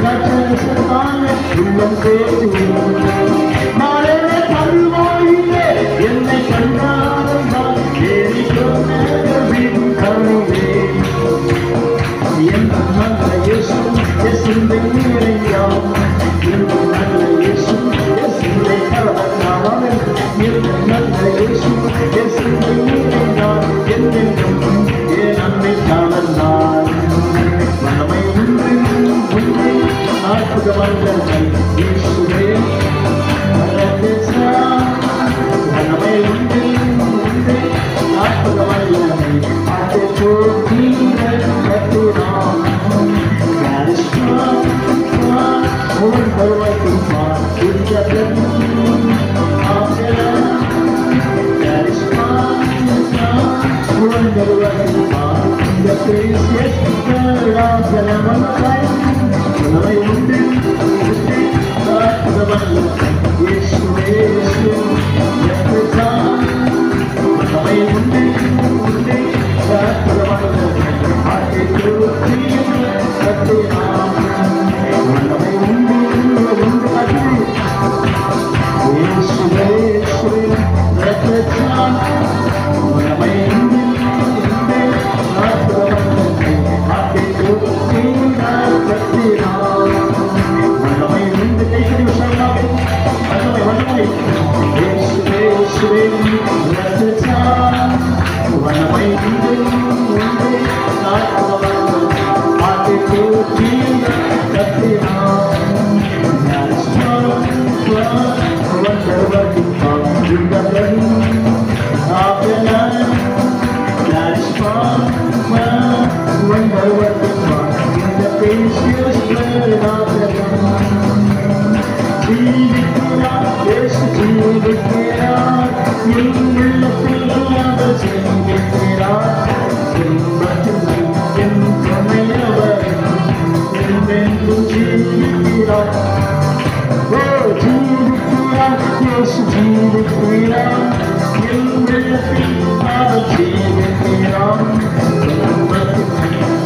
Not உள்ளம் பேசுவே மாலே தருவாயிலே என்னை கண்டாரம்தான் ஏறி சொன்னவின் கருவே என் நல்ல இயேசு இயேசுவை நிறையாம் என் நல்ல இயேசு இயேசுவை கரவனாம் என் நல்ல இயேசு இயேசுவை நிறையாம் என்னென்றும் என் அன்னை காவலாய் மனமை உண்டு அற்புதமல்லதை இயேசுவே மனமை உண்டு அற்புதமல்லதை அதை போற்றிட கட்டுராம் God is strong, strong, more than what you want in the blood of the Lamb. God is strong, strong, more than what you want in the precious blood of the Lamb of God. மனமை உண்டு அற்புதமல்லதை இயேசுவே எப்படிதான் மனமை உண்டு அற்புதமல்லதை அதை போற்றிட கட்டுராம் மனமை உண்டு இயேசுவே எப்படிதான் மனமை உண்டு அற்புதமல்லதை அதை போற்றிட கட்டுராம் மனமை உண்டு கைத்தடி உற்சாகமாக மனமை இயேசுவே எப்படிதான் மனமை உண்டு அற்புதமல்லதை அதை போற்றிட கட்டுராம் wonder what you found in the blood of the Lamb. That is strong, wonder what you found in the precious blood of the Lamb. ஜீவிக்கிறார் இயேசு ஜீவிக்கிறார் என் உள்ளத்தில் அவர் ஜீவிக்கிறார் என்பதில் என் துணையவர் என்றென்றும் ஜீவிக்கிறார் Yesu ஜீவிக்கிறார் என் உள்ளத்தில் அவர் ஜீவிக்கிறார்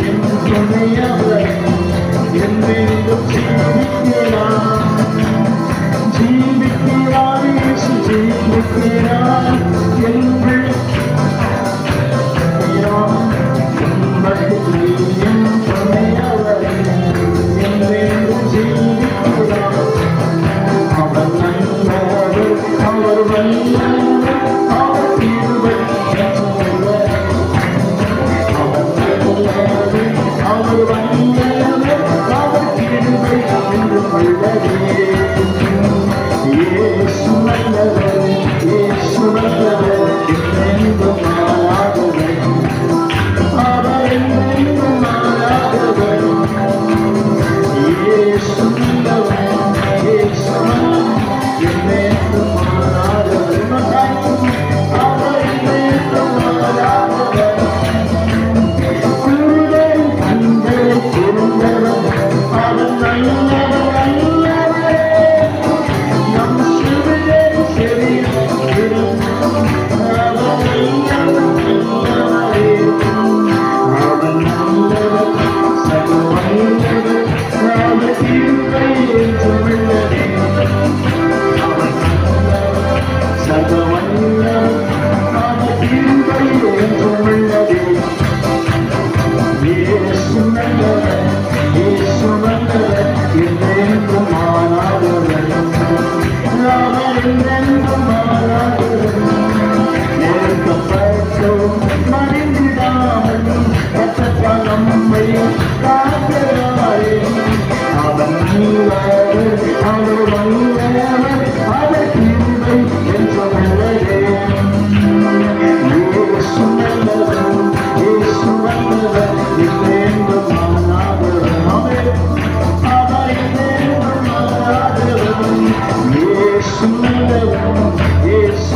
என் துணையவர் என்றென்றும் ஜீவிக்கிறார் ஜீவிக்கிறார் இயேசு ஜீவிக்கிறார் என் உள்ளத்தில் என் துணையவர் என்றென்றும் ஜீவிக்கிறார் அவர் நல்லவர் அவர் வல்லவர் அவர் கிருபை என்றுள்ளவர் அவர் நல்லவர் அவர் வல்லவர் அவர் கிருபை என்றுள்ளது இயேசு நல்லவர் இயேசு நல்லவர் என்றென்றும் மாறாதவர் அவர் என்றென்றும் மாறாதவர் இயேசு நல்லவர் இயேசு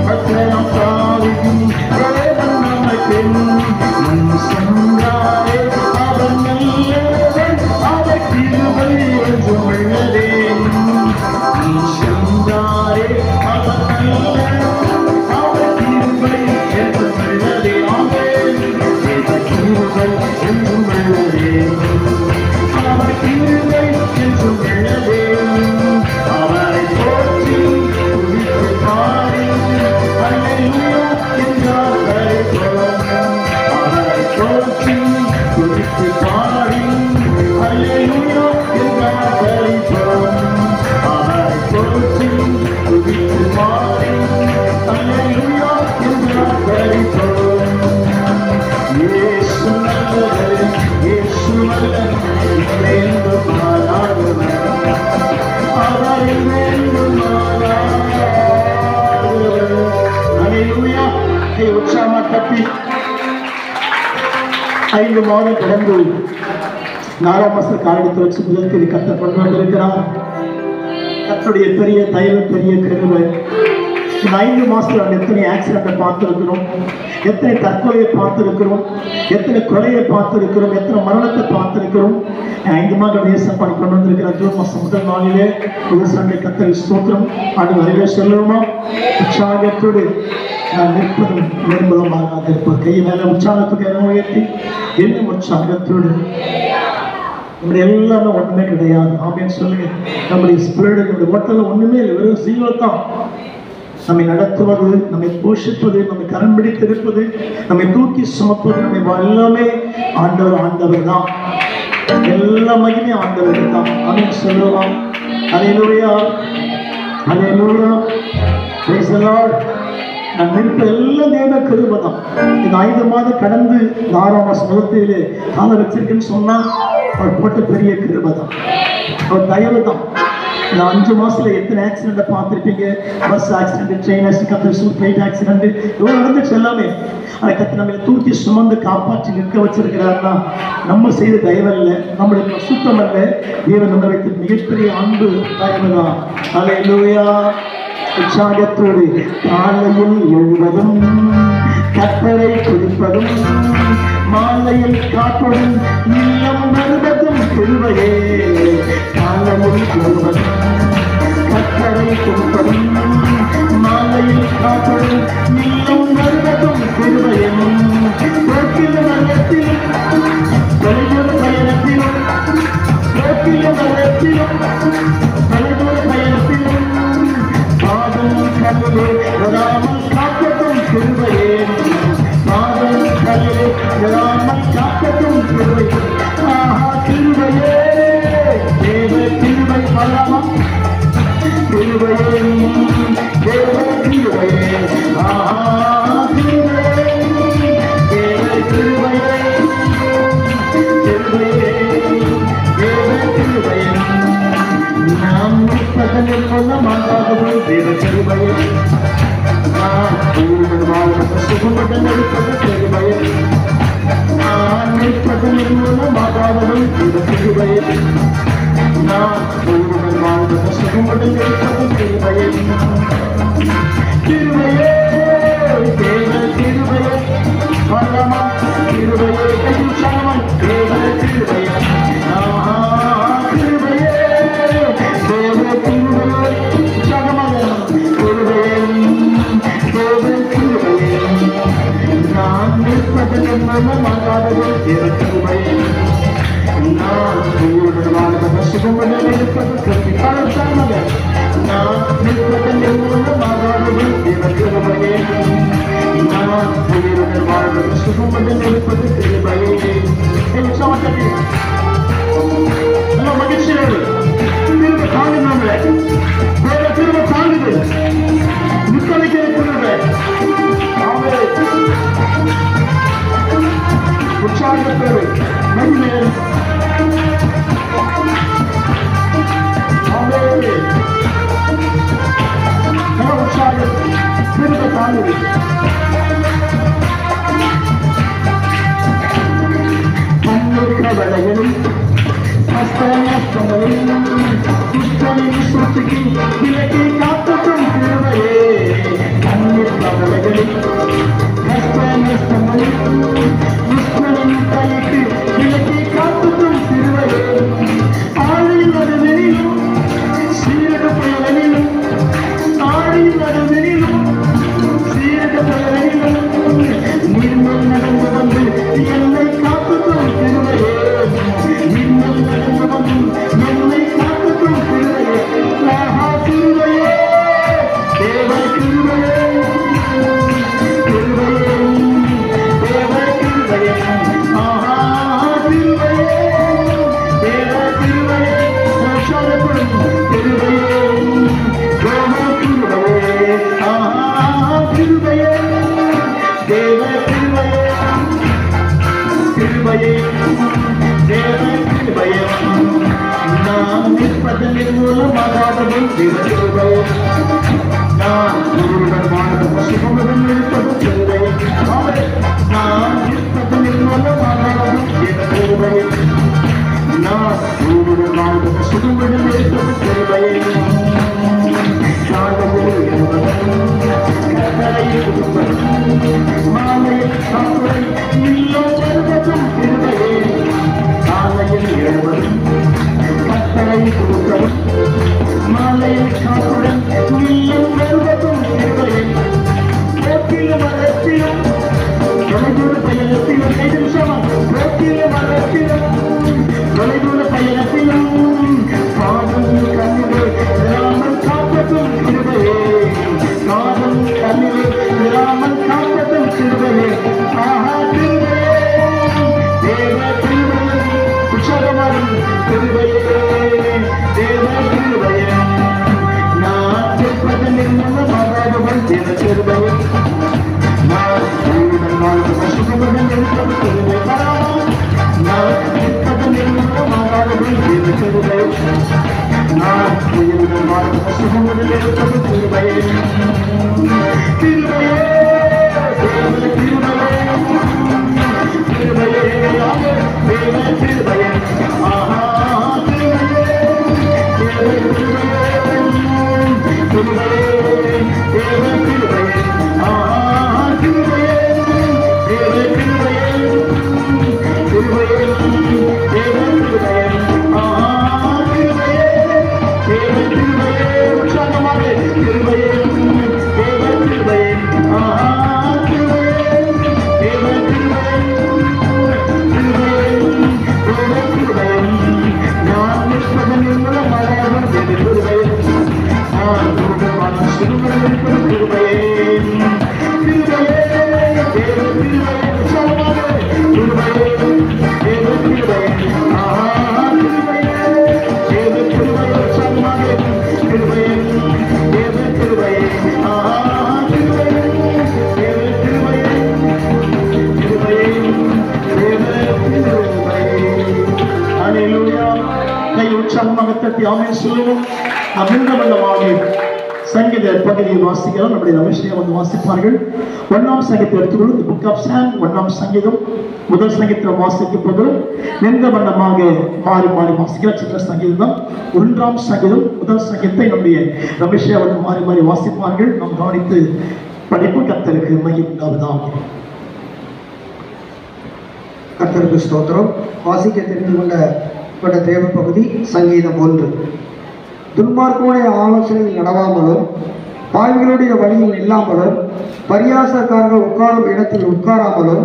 But கட்டி 5 மாதம் கடந்து 4ஆம் மாசம் காலத்தை வச்சு முதல் கத்த கொண்டு வந்திருக்கிறார். கத்தருடைய பெரிய தயவு, பெரிய கருவை. இந்த 5 மாசத்துல எத்தனை ஆக்சிடென்ட்டை பார்த்துருக்கிறோம், எத்தனை தற்கொலையை பார்த்துருக்கிறோம், எத்தனை கொலையை பார்த்துருக்கிறோம், எத்தனை மரணத்தை பார்த்துருக்கிறோம். 5 மாதம் ஏசப்பாடி கொண்டு வந்திருக்கிற ஜூன் மாசம் முதல் நாளிலே ஒரு சண்டை கத்தரை ஸ்தோத்திரம் ஆண்டு நிறைய சொல்லுவோமா? உற்சாகத்தோடு நான் நிற்பதும் நிர்மலமாக இருப்பது. கை மேல உற்சாகத்துக்கு என்ன உயர்த்தி என்ன உற்சாகத்தோடு நம்முடைய எல்லாமே ஒண்ணுமே கிடையாது. ஆமேன்னு சொல்லுங்க. நம்முடைய ஸ்பிரிட், நம்முடைய ஓட்டல ஒண்ணுமே இல்லை, வெறும் ஜீவோ தான். நம்மை நடத்துவது, நம்மை போஷிப்பது, நம்மை கரம் பிடித்திருப்பது, நம்மை தூக்கி சுமப்பது, நம்மை எல்லாமே ஆண்டவர் தான். எல்லா மகிமே ஆண்டவர் தான். ஆமேன்னு சொல்லுவான். அல்லேலூயா, அல்லேலூயா, பிரைஸ் தி லார்ட். நான் நிற்ப எல்லாம் தேவ கிருபை தான். இந்த 5 மாதம் கடந்து 6ஆம் மாசம் முதத்திலே கால வச்சிருக்குன்னு சொன்னா அவர் போட்ட பெரிய கிருபை தான், அவர் தயவு தான். இந்த 5 மாசத்துல எத்தனை ஆக்சிடென்ட்டை பார்த்துருப்பீங்க. Bus accident, train accident, flight accident, இவ்வளவு நடந்துச்சு எல்லாமே. அதை கத்து நம்ம தூக்கி சுமந்து காப்பாற்றி நிற்க வச்சிருக்கிறாருன்னா நம்ம செய்த தயவு இல்லை, நம்மளுடைய சுத்தம் அல்ல, தேவன் நம்ம வைத்த மிகப்பெரிய அன்பு தயவு தான். அல்லேலூயா. உற்சாகத்தோடு காலையில் எழுவதும் கத்தரை குடிப்பதும் மாலையில் காப்பதும் இல்லம் வருவதும் கிருபையே. காலையில் எழுவதும் கத்தரை குடிப்பதும் மாலையில் காப்பதும் இல்லம் வருவதும் கிருபையே. போக்கிலும் நகரத்திலும் தொலைதூர பயணத்திலும், போக்கிலும் நகரத்திலும் தொலைதூர பயணத்திலும் பாதம் கல்லே வராமல் காக்கட்டும் கிருபையே. பாதம் கல்லே வராமல் காக்கட்டும் கிருபையே. ஆஹா கிருபையே, தேவ கிருபை பரமம் கிருபையே, தேவ கிருபையே. ஆஹா கிருபையே, தேவ கிருபையே, கிருபையே, தேவ கிருபையே. நாம் நிற்பதில் கொள்ள மாட்டாதவள் தேவ கிருபையே. நான் சுகமுடன் இருப்பது கிருபையே. நான் நிற்பதில் கொள்ள மாட்டாதவள் தேவ கிருபையே. நான் உயிருடன் வாழ்வது சுகமுடன் இருப்பது கிருபையே. கிருபையே, தேவ கிருபையே, பரமம் கிருபையே, கையுற்சாகம் தேவ கிருபையே. மகிழ்ச்சியோடு திரும்ப தாங்குனாங்களே, திரும்ப தாங்குது, நிற்கலைக்கு உற்சாகத்தோடு மகிழ்ச்சியோடு உற்சாகம் திரும்ப தாங்குது. கவலைகளும் கஷ்டங்களிலும் துஷ்டனின் சுற்றுக்கு விலக்கி காப்பற்றும் கிருபையே. கண்ணீர் கவலைகளில் கஷ்டங்களிலும் துஷ்டனின் கைக்கு விலக்கி காப்பற்றும் கிருபையே. ஆழியின் நடுவெளியிலும் சீரக புயலிலும், ஆழியின் நடுவெளியிலும் சீரக தேவ கிருபையே நான் உயிருடன் வாழ்வது சுகமுடன் இருப்பது கிருபை பராமம் நான் நிற்பது நிர்மூலமாகாதது தேவ கிருபையே நான் உயிருடன் வாழ்வது சுகமுடன் இருப்பது கிருபையே கிருபையே சங்கீத பகுதியை வாசிக்கிறோம். நம்முடைய ரமேஷ்யா வந்து வாசிப்பார்கள். 1ஆம் சங்கீதத்தை எடுத்துக்கொள்ளும். The Book of Psalm 1ஆம் சங்கீதம் முதல் சங்கீதத்தில் வாசிக்கப்போது நின்ற வண்ணமாக மாறி மாறி வாசிக்கிற சின்ன சங்கீதம் தான் 1ஆம் சங்கீதம் முதல் சங்கீதத்தை நம்முடைய ரமேஷ்யா வந்து மாறி மாறி வாசிப்பார்கள். நாம் கவனித்து படிப்பு. கர்த்தருக்கு மகிமை உண்டாவதாக. கர்த்தருக்கு ஸ்தோத்திரம். வாசிக்க தெரிந்து கொண்ட தேவ பகுதி சங்கீதம் 1. துன்மார்க்கனுடைய ஆலோசனையில் நடவாமலும் பாவிகளுடைய வழியில் இல்லாமலும் பரியாசக்காரர்கள் உட்காரும் இடத்தில் உட்காராமலும்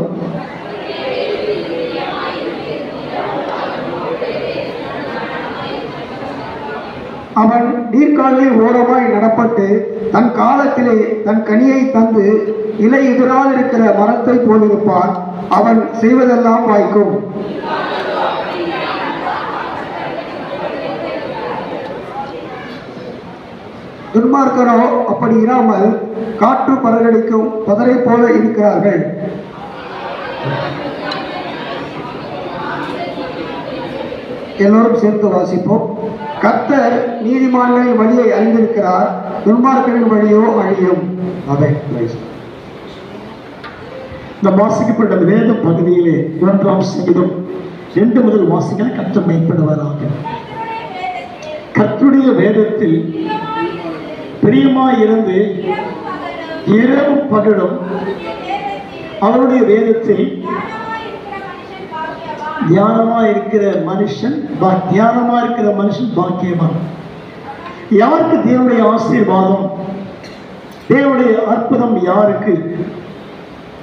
அவன் நீர்க்காலில் ஓரமாய் நடப்பட்டு தன் காலத்திலே தன் கனியை தந்து இலை எதிராதிருக்கிற மரத்தை போலிருப்பான். அவன் செய்வதெல்லாம் வாய்க்கும். துன்மார்க்கரோ அப்படி இராமல் காற்று பறகடிக்கும் பதரை போல இருக்கிறார்கள். எல்லோரும் சேர்ந்து வாசிப்போம். கர்த்தர் நீதிமான்களின் வழியை அறிந்திருக்கிறார், துன்மார்க்கரின் வழியோ அழியும். இந்த வாசிக்கப்பட்ட வேத பகுதியிலே 1ஆம் சங்கீதம் 2 முதல் வாசிக்க கர்த்தர் மேம்படுவாராக. கர்த்தருடைய வேதத்தில் பிரியமாயிருந்து இரவும் பகலும் அவருடைய வேதத்தில் தியானமா இருக்கிற மனுஷன் பாக்கியவான். யாருக்கு தேவனுடைய ஆசீர்வாதம், தேவனுடைய அற்புதம் யாருக்கு?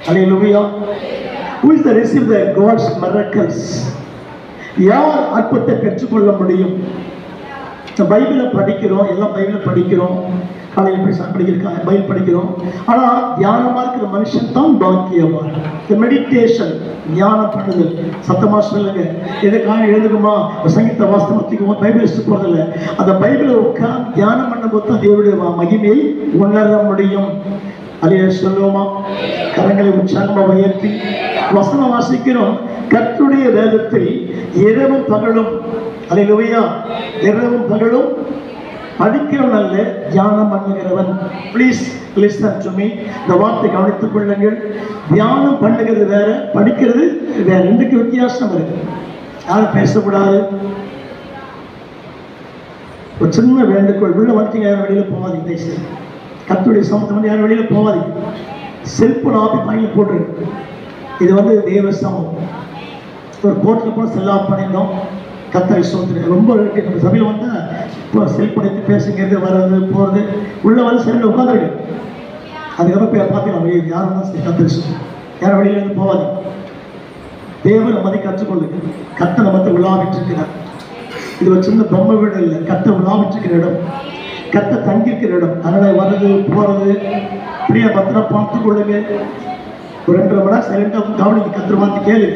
அல்லேலூயா. Who is the receive the God's miracles? யார் அற்புதத்தை பெற்றுக்கொள்ள முடியும்? பைபிளை படிக்கிறோம், எல்லாம் பைபிளை படிக்கிறோம், காலையில் போய் படிக்கிறோம், பைபிள் படிக்கிறோம். ஆனால் தியானமாக இருக்கிற மனுஷன் தான் பாக்கியவான். மெடிடேஷன், தியானம் பண்ணுதல். சத்தமாக சொல்லுங்க. எதுக்காக எழுதுக்குமா சங்கீத வாஸ்தவத்துக்கு பைபிள் போகிறதில்ல. அந்த பைபிளை உட்காந்து தியானம் பண்ணும்போது தான் தேவனுடைய மகிமையை உணர முடியும். அதையே சொல்லுவோமா? கரங்களை உற்சாகமாக உயர்த்தி வசனம் வாசிக்கிறோம். கர்த்தருடைய வேதத்தில் இரவும் பகலும், அல்லேலூயா, இரவும் பகலும் படிக்கிறவன் அல்ல, தியானம் பண்ணுகிறவன். Please listen to me. இந்த வார்த்தை கவனித்துக் கொள்ளுங்கள். தியானம் பண்ணுகிறது வேற, படிக்கிறது வேற. ரெண்டுக்கு வித்தியாசம் இருக்கு. யாரும் பேசக்கூடாது. ஒரு சின்ன வேண்டுகோள், உள்ள வந்துட்டீங்க, யாரும் வெளியில் போகாதீங்க. கர்த்தருடைய சமூகத்தை வந்து யாரும் வெளியில் போகாதீங்க. செல்போன் ஆஃபி பையில் போட்டுருக்கு. இது வந்து தேவ சமூகம். ஒரு கோர்ட்டில் போய் செல் ஆஃப் பண்ணியிருந்தோம். கர்த்தரை சோதனை ரொம்ப இருக்கு. நம்ம சபையில் வந்து இப்போ செல்போன் எடுத்து பேசுங்கிறது, வர்றது போகிறது, உள்ள வந்து செல்லில் உட்காந்துருக்கு. அதுக்கப்புறம் போய் பார்த்தீங்கன்னா வெளியே யாரும் தான் கர்த்தரை சோதனை, யாரும் வெளியிலேருந்து போகாது. தேவன் நம்மதை கற்றுக்கொள்ளுங்க. கர்த்தர் நம்ம உலாவிட்டு இருக்கிறார். இது ஒரு சின்ன பொம்மை வீடு இல்லை, கர்த்தர் உலாவிட்டு இருக்கிற இடம், கர்த்தர் தங்கியிருக்கிற இடம். அதனால் வர்றது போகிறது இப்படியே பத்திரம் பார்த்து கொள்ளுங்க. ஒரு 2 மணி நேரம் சைலண்டாக கவனிங்க. கர்த்தர் பார்த்து கேளு.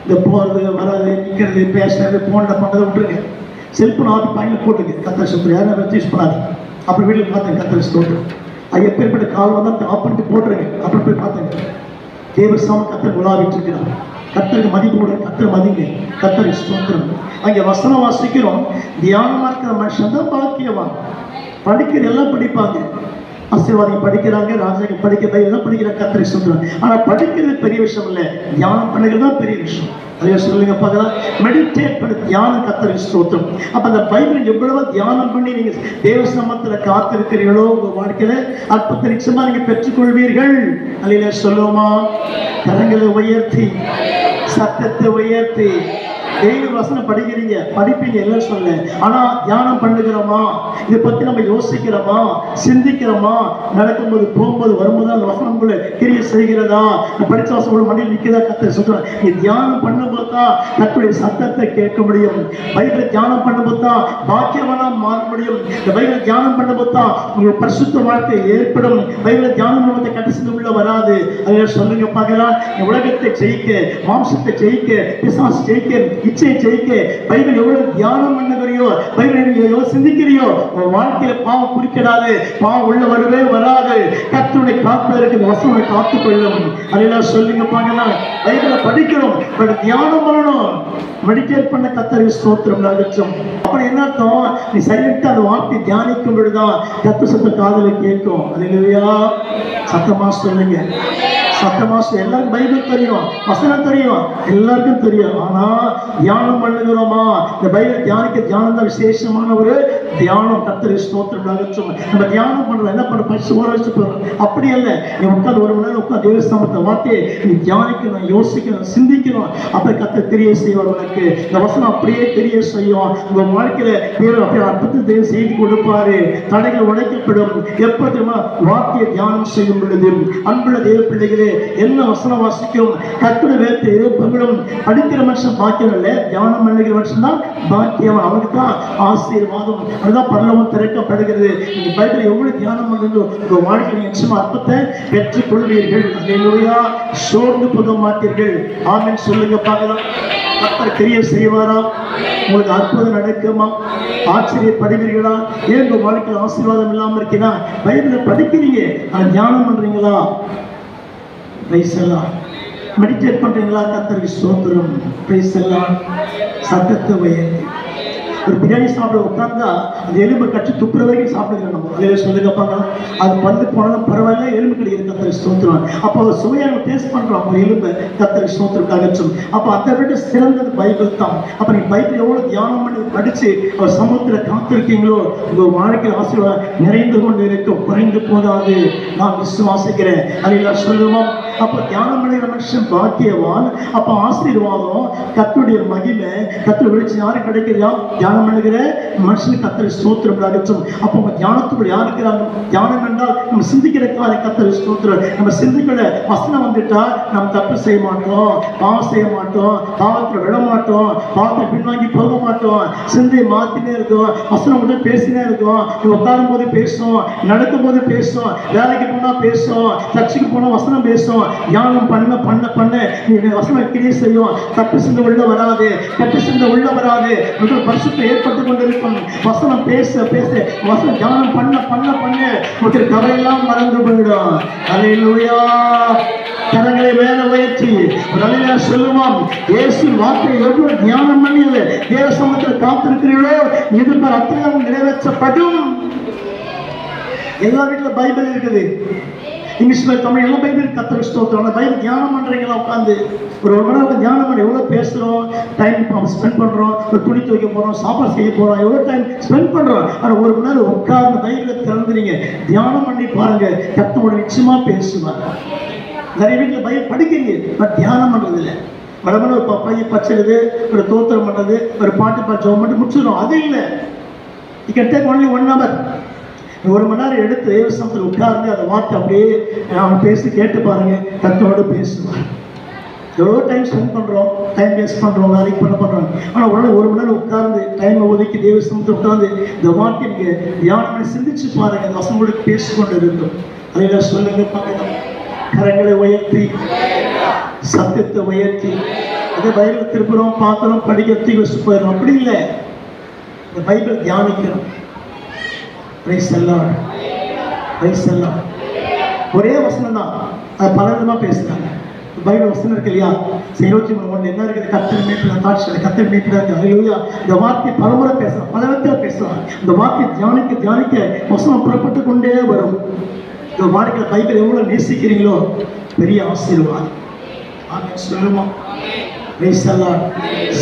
இந்த போகிறது வர்றது நிற்கிறது பேசுறது ஃபோனில் பண்ணுறதை விட்டுருங்க. செல்ஃபோன் ஆஃப் பாயிண்டில் போட்டுங்க. கர்த்தர் சொல்லுங்க. யாரும் யூஸ் பண்ணாது. அப்புறம் வீட்டில் பார்த்து கர்த்தர் சொல்லுங்க. அது எப்பேற்பட்ட காலம் தான் ஆஃப் பண்ணிட்டு போட்டுருங்க. அப்புறம் போய் பார்த்தேங்க, தேவசாம கத்தர் உலாவிட்டு இருக்கிறார். கத்தருக்கு மதிப்பு கூட, கத்தர் மதிங்க, கத்தருக்கு ஸ்தோத்திரம். அங்கே வசனம் வாசிக்கிறோம், தியானமா இருக்கிற மனுஷன் தான் பாக்கியவான். படிக்கிற எல்லாம் படிப்பாங்க, ஆசீர்வாதம் படிக்கிறாங்க, ராஜாங்க படிக்க எல்லாம் படிக்கிறாங்க, கத்தருக்கு ஸ்தோத்திரம். ஆனால் படிக்கிறது பெரிய விஷயம் இல்லை, தியானம் பண்ணுறது தான் பெரிய விஷயம். அதே சொல்லுங்க பார்க்கலாம், மெடிடேட் பண்ணி தியானம், கத்தருக்கு ஸ்தோத்திரம். அப்போ அந்த பைபிள் எவ்வளவு தியானம் பண்ணி நீங்கள் தேவசமத்தில் காத்திருக்கிறீர்களோ உங்கள் வாழ்க்கையில் அற்புத நிச்சயமாக நீங்கள் பெற்றுக்கொள்வீர்கள். அல்லையில சொல்லுவோமா? கரங்களை உயர்த்தி, சத்தத்தை உயர்த்தி. டெய்லி வசனம் படிக்கிறீங்க, படிப்பீங்க, எல்லாம் சொல்ல. ஆனா தியானம் பண்ணுகிறோமா? இதை பத்தி நம்ம யோசிக்கிறோமா, சிந்திக்கிறோமா? நடக்கும்போது, போகும்போது, வரும்போது அந்த வசனம் கூட கிரியை செய்கிறதா? படிச்ச வசனம் மண்ணில் நிற்கிறதா? கத்தர் சொல்றான். நீ தியானம் பண்ணும்போது தான் கர்த்தருடைய சத்தத்தை கேட்க முடியும். பைபிளை தியானம் பண்ணும்போது தான் பாக்கியவனா மாற முடியும். இந்த பைபிளை தியானம் பண்ணும்போது தான் உங்களுக்கு பரிசுத்த வாழ்க்கை ஏற்படும். பைபிளை தியானம் பண்ணும்போது கடைசி உள்ள வராது. அதை சொல்லுங்க பார்க்கலாம். உலகத்தை ஜெயிக்க, மாம்சத்தை ஜெயிக்க, பிசாசு ஜெயிக்க, இச்சை ஜெயிக்க பைபிள் எவ்வளவு தியானம் பண்ணுகிறியோ, பைபிள் எவ்வளவு சிந்திக்கிறியோ, உன் வாழ்க்கையில பாவம் குறுக்கிடாது, பாவம் உள்ள வரவே வராது. கர்த்தருடைய காப்பதற்கு வசனத்தை காத்துக் கொள்ளும். அதெல்லாம் சொல்லுங்க பார்க்கலாம். பைபிளை படிக்கிறோம், பட் தியானம் பண்ணணும், மெடிடேட் பண்ண கர்த்தருக்கு ஸ்தோத்திரம் நகற்றும். அப்புறம் என்ன அர்த்தம்? நீ சைலண்டா அந்த வார்த்தை தியானிக்கும் பொழுதுதான் கர்த்தர் சத்த காதுல கேட்கும். அல்லேலூயா. சத்தமா சொல்லுங்க, சத்தமா. எல்லாருக்கும் பைபிள் தெரியும், வசனம் தெரியும், எல்லாருக்கும் தெரியும். ஆனா தியானம் பண்ணுகிறோமா? இந்த பைபிள் தியானிக்க தியானம் தான் விசேஷமான ஒரு தியானம். கர்த்தருக்கு ஸ்தோத்திரம் நகற்றும். நம்ம தியானம் பண்றோம், என்ன பண்ற? பரிசு ஓர வச்சு போறோம். அப்படி அல்ல, நீ உட்காந்து ஒரு மணி நேரம் உட்காந்து தேவஸ்தானத்தை வார்த்தையை நீ தியானிக்கணும், யோசிக்கணும், சிந்திக்கணும். அப்ப கர்த்தர் தெரிய செய்வார். உனக்கு இந்த வசனம் அப்படியே தெரிய செய்யும். உங்க வாழ்க்கையில தேவன் அப்படியே அற்புதத்தை செய்து கொடுப்பாரு. தடைகள் உடைக்கப்படும். எப்ப தெரியுமா? வார்த்தையை தியானம் செய்யும் பொழுது. அன்புள்ள தேவ பிள்ளைகளே, என்ன வசனம் வாசிக்கும், கர்த்தருடைய வேதத்தை இருப்பங்களும் படிக்கிற மனுஷன் பாக்கியம் இல்லை, தியானம் பண்ணுகிற மனுஷன் தான் பாக்கியம். அவனுக்கு தான் ஆசீர்வாதம், அதுதான் பரலோகம் திறக்கப்படுகிறது. நீங்க பைபிள் எவ்வளவு தியானம் பண்ணுறதோ உங்க வாழ்க்கையில் நிச்சயமா அற்பத்தை பெற்றுக் கொள்வீர்கள். அல்லேலூயா. சோர்ந்து போக மாட்டீர்கள். ஆமென் சொல்லுங்க பார்க்கலாம். கர்த்தர் கிரியை செய்வாரா? உங்களுக்கு அற்புதம் நடக்குமா? ஆச்சரியப்படுவீர்களா? ஏன் உங்க வாழ்க்கையில் ஆசீர்வாதம் இல்லாம இருக்கீங்கன்னா பைபிளை படிக்கிறீங்க, ஆனா தியானம் பண்றீங்களா? பிரைஸ் எல்லாம் மெடிடேட் பண்றீங்களா? கர்த்தருக்கு ஸ்தோத்திரம். பிரைஸ் எல்லாம். சத்தத்தை உயர்த்தி. ஒரு பிரியாணி சாப்பிட உட்கார்ந்தா அந்த எலும்பு கட்சி துப்புற வரைக்கும் சாப்பிடுங்க. நம்ம அதில் சொல்லுங்க பார்க்கலாம். அது பந்து போனாலும் பரவாயில்ல, எலும்பு கிடையாது. கர்த்தருக்கு ஸ்தோத்திரம். அப்போ சுவையை நம்ம டேஸ்ட் பண்றோம் ஒரு எலும்பு. கர்த்தருக்கு ஸ்தோத்திரம் அகற்றும். அப்போ அதை விட சிறந்தது பைபிள் தான். அப்போ நீ பைபிள் எவ்வளவு தியானம் பண்ணி படிச்சு அவர் சமூகத்தில் காத்திருக்கீங்களோ உங்க வாழ்க்கையில் ஆசீர்வாதம் நிறைந்து கொண்டு இருக்கும், குறைந்து போதாது. நான் விசுவாசிக்கிறேன். அதில் சொல்லுவோம். அப்போ தியானம் பண்ணுகிற மனுஷன் பாக்கியவான். அப்போ ஆசீர்வாதம், கர்த்தருடைய மகிமை, கர்த்தர் வெளிச்சம் யாரு கிடைக்கிறதா? தியானம் பண்ணுகிற மனுஷனுக்கு கர்த்தருக்கு ஸ்தோத்திரம் அகற்றும். அப்போ உங்க தியானத்துக்குள்ள யார் இருக்கிறாங்க? தியானம் என்றால் நம்ம சிந்திக்கிற காரியம் கர்த்தருக்கு ஸ்தோத்திரம். நம்ம சிந்திக்கிற வசனம் வந்துட்டா நம்ம தப்பு செய்ய மாட்டோம், பாவம் செய்ய மாட்டோம், பாவத்தில் விட மாட்டோம், பாவத்தில் பின்வாங்கி போக மாட்டோம். சிந்தையை மாத்தினே இருக்கும், வசனம் மட்டும் பேசினே இருக்கும். உட்காரும் போது பேசும், நடக்கும் போது பேசும், வேலைக்கு போனா பேசும், சர்ச்சுக்கு போனா வசனம் பேசும். தியானம் பண்ண பண்ண பண்ண வசனம் கிரியை செய்யும். தப்பு சிந்தை உள்ள வராது, கெட்ட சிந்தை உள்ள வராது. பரிசுத்தை ஏற்பட்டுக் கொண்டிருக்கும். வசனம் பேச பேச, வசனம் தியானம் பண்ண பண்ண பண்ண உங்களுக்கு கவலையெல்லாம் மறந்து போயிடும். அல்லேலூயா. கரங்களை மேல உயர்த்தி அல்லேலூயா சொல்லுவோம். இயேசு வார்த்தை எவ்வளவு தியானம் பண்ணி தேவ சமூகத்தில் காத்திருக்கிறீர்களோ இது அத்தனை நிறைவேற்றப்படும். எல்லா வீட்டுல பைபிள் இருக்குது, இங்கிலீஷ்ல தமிழ் எல்லாம் பைபிள். கர்த்தருக்கு ஸ்தோத்திரம். பைபிள் தியானம் பண்றீங்களா? உட்காந்து ஒரு மணி நேரம் தியானம் பண்ணி எவ்வளவு பேசுறோம், டைம் ஸ்பெண்ட் பண்றோம். ஒரு துணி துவைக்க போறோம், சாப்பாடு செய்ய போறோம், எவ்வளவு டைம் ஸ்பெண்ட் பண்றோம். ஆனா ஒரு மணி நேரம் உட்கார்ந்து பைபிளை திறந்துறீங்க, தியானம் பண்ணி பாருங்க, கர்த்தரோட நிச்சயமா பேசுவாங்க. நிறைய வீட்டுல பைபிள் படிக்கிறீங்க, பட் தியானம் பண்றது இல்லை. வடமன ஒரு பைய பச்சது, ஒரு தோத்திரம் பண்றது, ஒரு பாட்டு பாட்டு மட்டும் முடிச்சிடும். அது இல்லை. You can take only 1 hour. ஒரு மணி நேரம் எடுத்து தேவசமத்தில் உட்கார்ந்து அந்த வார்த்தை அப்படியே அவன் பேசி கேட்டு பாருங்க, கர்த்தரோடு பேசுவார். எவ்வளோ டைம் ஸ்பெண்ட் பண்ணுறோம், டைம் வேஸ்ட் பண்ணுறோம், வேலைக்கு பண்ணுறோம். ஆனால் உடனே ஒரு மணி நேரம் உட்கார்ந்து டைமை ஒதுக்கி தேவசமத்தில் உட்கார்ந்து இந்த வார்த்தை நீங்கள் தியானம் சிந்திச்சு பாருங்க, அந்த வசனங்களுக்கு பேசிக்கொண்டு இருக்கும். அதையெல்லாம் சொல்லுங்க பார்க்கலாம். கரங்களை உயர்த்தி, சத்தத்தை உயர்த்தி, அதே பைபிள் திருப்புறோம், பார்க்குறோம், படிக்கிறதுக்கு வச்சு போயிடும். அப்படி இல்லை, இந்த பைபிள் தியானிக்கணும். Praise the Lord. வயசெல்லாம் ஒரே வசனம் தான், அது பல விதமாக பேசுகிறாங்க. பைபிள் வசனம் இருக்கு இல்லையா, 23:1 என்ன இருக்குது? கர்த்தர் மீட்பு தாட்சி, கர்த்தர் மீட்பு. அல்லேலூயா. இந்த வார்த்தை பலமுறை பேசலாம், பல விதத்தில் பேசலாம். இந்த வார்த்தையை தியானிக்க தியானிக்க வசனம் புறப்பட்டு கொண்டே வரும். இந்த வாழ்க்கையில் பைபிள் எவ்வளோ நேசிக்கிறீங்களோ பெரிய ஆசீர்வாதம். ஆமென் சொல்லுமா?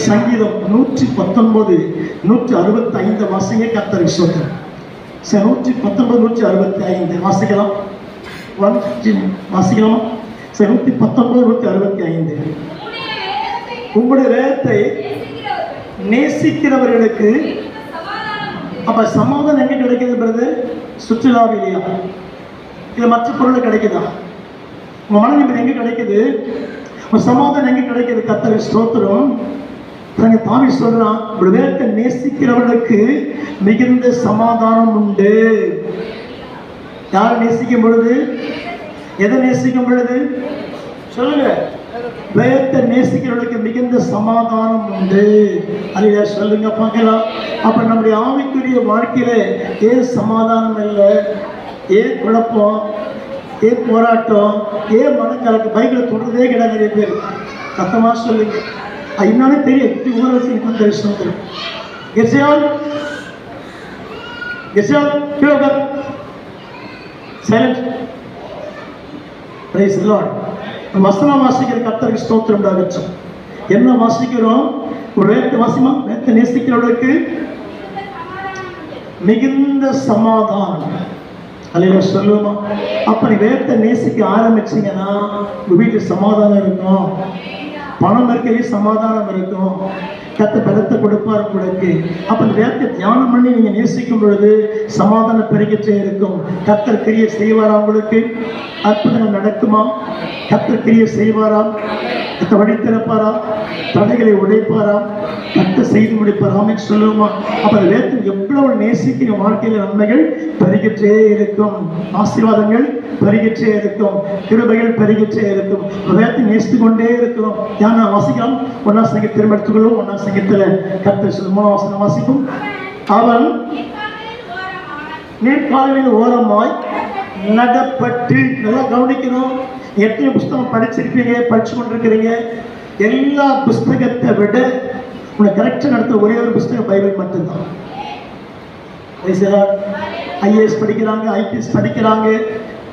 சங்கீதம் 119 165 வாசிங்க. கர்த்தர் ஸ்தோத்திரம். 119 165 வாசிக்கலாம். 115 வாசிக்கலாம். 119 165. உங்களுடைய வேதத்தை நேசிக்கிறவர்களுக்கு அப்ப சமாதானம் எங்க கிடைக்குது பிறகு? சுற்றுலாவிலையா இல்ல மற்ற பொருள் கிடைக்குதா? உங்க மன நிம்மதி எங்க கிடைக்குது? உங்க சமாதானம் எங்க கிடைக்குது? கர்த்தர் ஸ்தோத்திரம். தாவி சொல்றான், வேதத்தை நேசிக்கிறவர்களுக்கு மிகுந்த சமாதானம் உண்டு. யார் நேசிக்கும் பொழுது? எதை நேசிக்கும் பொழுது? சொல்லுங்க. வேதத்தை நேசிக்கிறவர்களுக்கு மிகுந்த சமாதானம் உண்டு. அல்லேலூயா சொல்லுங்க பார்க்கலாம். அப்ப நம்முடைய ஆவிக்குரிய வாழ்க்கையில ஏன் சமாதானம் இல்லை? ஏன் குழப்பம்? ஏன் போராட்டம்? ஏன் மனக்கலக்கு? பைபிளை தொடர்றதே கிடையாது நிறைய பேர். சத்தமா சொல்லுங்க. என்னன்னு தெரியும். ஊரரசு தெரியும். வசனம் வாசிக்கிற கர்த்தருக்கு ஸ்தோத்திரம் உண்டாகட்டும். என்ன வாசிக்கிறோம்? ஒரு வேதத்தை வாசிமா. வேதத்தை நேசிக்கிறவர்களுக்கு மிகுந்த சமாதானம். அல்லேலூயா சொல்லுமா? அப்ப நீ வேதத்தை நேசிக்க ஆரம்பிச்சீங்கன்னா உங்க வீட்டில் சமாதானம் இருக்கும். பணம் இருக்கிறதே சமாதானம் இருக்கும். கர்த்தர் பலத்தை கொடுப்பார் உங்களுக்கு. அப்ப இந்த வேதத்தை தியானம் பண்ணி நீங்க நேசிக்கும் பொழுது சமாதானம் பெருகிட்டே இருக்கும். கர்த்தர் கிரியை செய்வாரா? உங்களுக்கு அற்புதங்கள் நடக்குமா? கர்த்தர் கிரியை செய்வாரா? கர்த்தர் வழி திறப்பாரா? தடைகளை உடைப்பாரா? கர்த்தர் செய்து முடிப்பார். ஆமென் சொல்லுமா? அப்ப அந்த வேதத்தை எவ்வளவு நேசிக்கிற வாழ்க்கையில நன்மைகள் பெருகிட்டே இருக்கும். ஆசீர்வாதங்கள் பெருகிட்டே இருக்கும். கிருபைகள் பெருகிட்டே இருக்கும். வேதத்தை நேசித்து கொண்டே இருக்கிறோம். யானை வாசிக்கலாம். 1ஆம் சங்கீதம் திரும்ப எடுத்துக்கொள்வோம். 1ஆம் சங்கீதத்துல கர்த்தர் 3ஆம் வசனம் வாசிக்கும். அவன் நீர்க்காலின் ஓரமாய் நடப்பட்டு. நல்லா கவனிக்கணும். எத்தனை புஸ்தகம் படிச்சிருப்பீங்க, படிச்சு கொண்டிருக்கிறீங்க. எல்லா புஸ்தகத்தை விட உங்களை கரெக்டாக நடத்த ஒரே ஒரு புஸ்தகம் பைபிள் மட்டும்தான். ஐஏஎஸ் படிக்கிறாங்க, ஐபிஎஸ் படிக்கிறாங்க,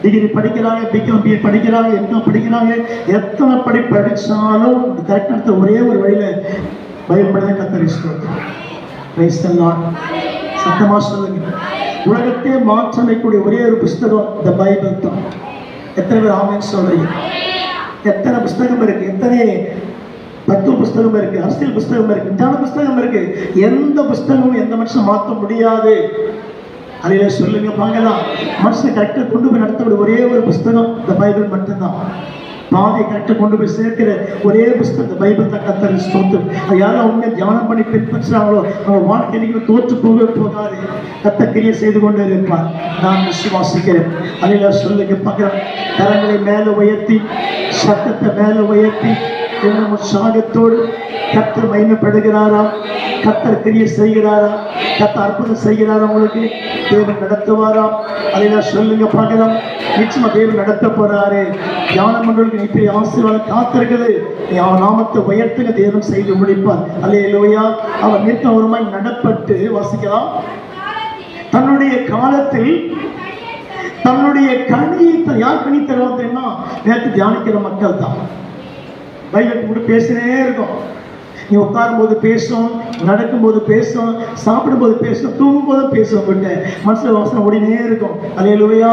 டிகிரி படிக்கிறாங்க, பிகாம் பிஏ படிக்கிறாங்க, எம்காம் படிக்கிறாங்க. எத்தனை படிச்சாலும் கரெக்டாக நடத்த ஒரே ஒரு வழியில பைபிள் மட்டும் தான் கத்தரிச்சு. சத்தமா சொல்லுங்க. உலகத்தையே மாற்றமைக்கூடிய ஒரே ஒரு புஸ்தகம் இந்த பைபிள் தான். எத்தனை பேர் ஆமென் சொல்றீங்க? எத்தனை புஸ்தகம் இருக்கு? எத்தனை தத்துவ புஸ்தகம் இருக்கு, அரசியல் புஸ்தகம் இருக்கு, ஞான புஸ்தகம் இருக்கு. எந்த புஸ்தகமும் எந்த மனுஷன் மாற்ற முடியாது. அல்லேலூயா சொல்லுங்க பார்க்கலாம். மனுஷனை கரெக்டாக கொண்டு போய் நடத்த ஒரே ஒரு புஸ்தகம் இந்த பைபிள் மட்டும்தான். பாதையை கரெக்டாக கொண்டு போய் சேர்க்கிற ஒரே புஸ்தகம் இந்த பைபிள் தான். கர்த்தருக்கு ஸ்தோத்திரம். அது யாரும் அவங்க தியானம் பண்ணி பின்பற்றாங்களோ அவங்க வாழ்க்கைக்கு தோற்று போகவே போகாது. கர்த்தர் கிரியை செய்து கொண்டே இருப்பார். நான் விசுவாசிக்கிறேன். அல்லேலூயா சொல்லுங்க பார்க்கலாம். கரங்களை மேலே உயர்த்தி, சத்தத்தை மேலே உயர்த்தி, இன்னும் உற்சாகத்தோடு கர்த்தர் மகிமைப்படுகிறாரா? கர்த்தர் கிரியை செய்கிறாரா? கர்த்தர் அற்புதம் செய்கிறாரா? உங்களுக்கு தேவன் நடத்துவாரா? அல்லேலூயா சொல்லுங்க பார்க்கலாம். நிச்சயமா தேவன் நடத்த போறாரு. தியானம் பண்றவங்களுக்கு இப்படி ஆசீர்வாதம் காத்திருக்குது. அவன் நாமத்தை உயர்த்துங்க, தேவன் செய்து முடிப்பார். அல்லேலூயா. அவர் நிற்கவருமாய் நடப்பட்டு வாசிக்கலாம். தன்னுடைய காலத்தில் தன்னுடைய கனியை யார் கனி தருவாங்க தெரியுமா? நேற்று தியானிக்கிற மக்கள் தான். பைபிள் கூட பேசினே இருக்கும். நீ உட்காரும் போது பேசும், நடக்கும்போது பேசும், சாப்பிடும்போது பேசும், தூங்கும் போதும் பேசும். கிட்ட மனசுல வாசனை ஓடினே இருக்கும். அல்லேலூயா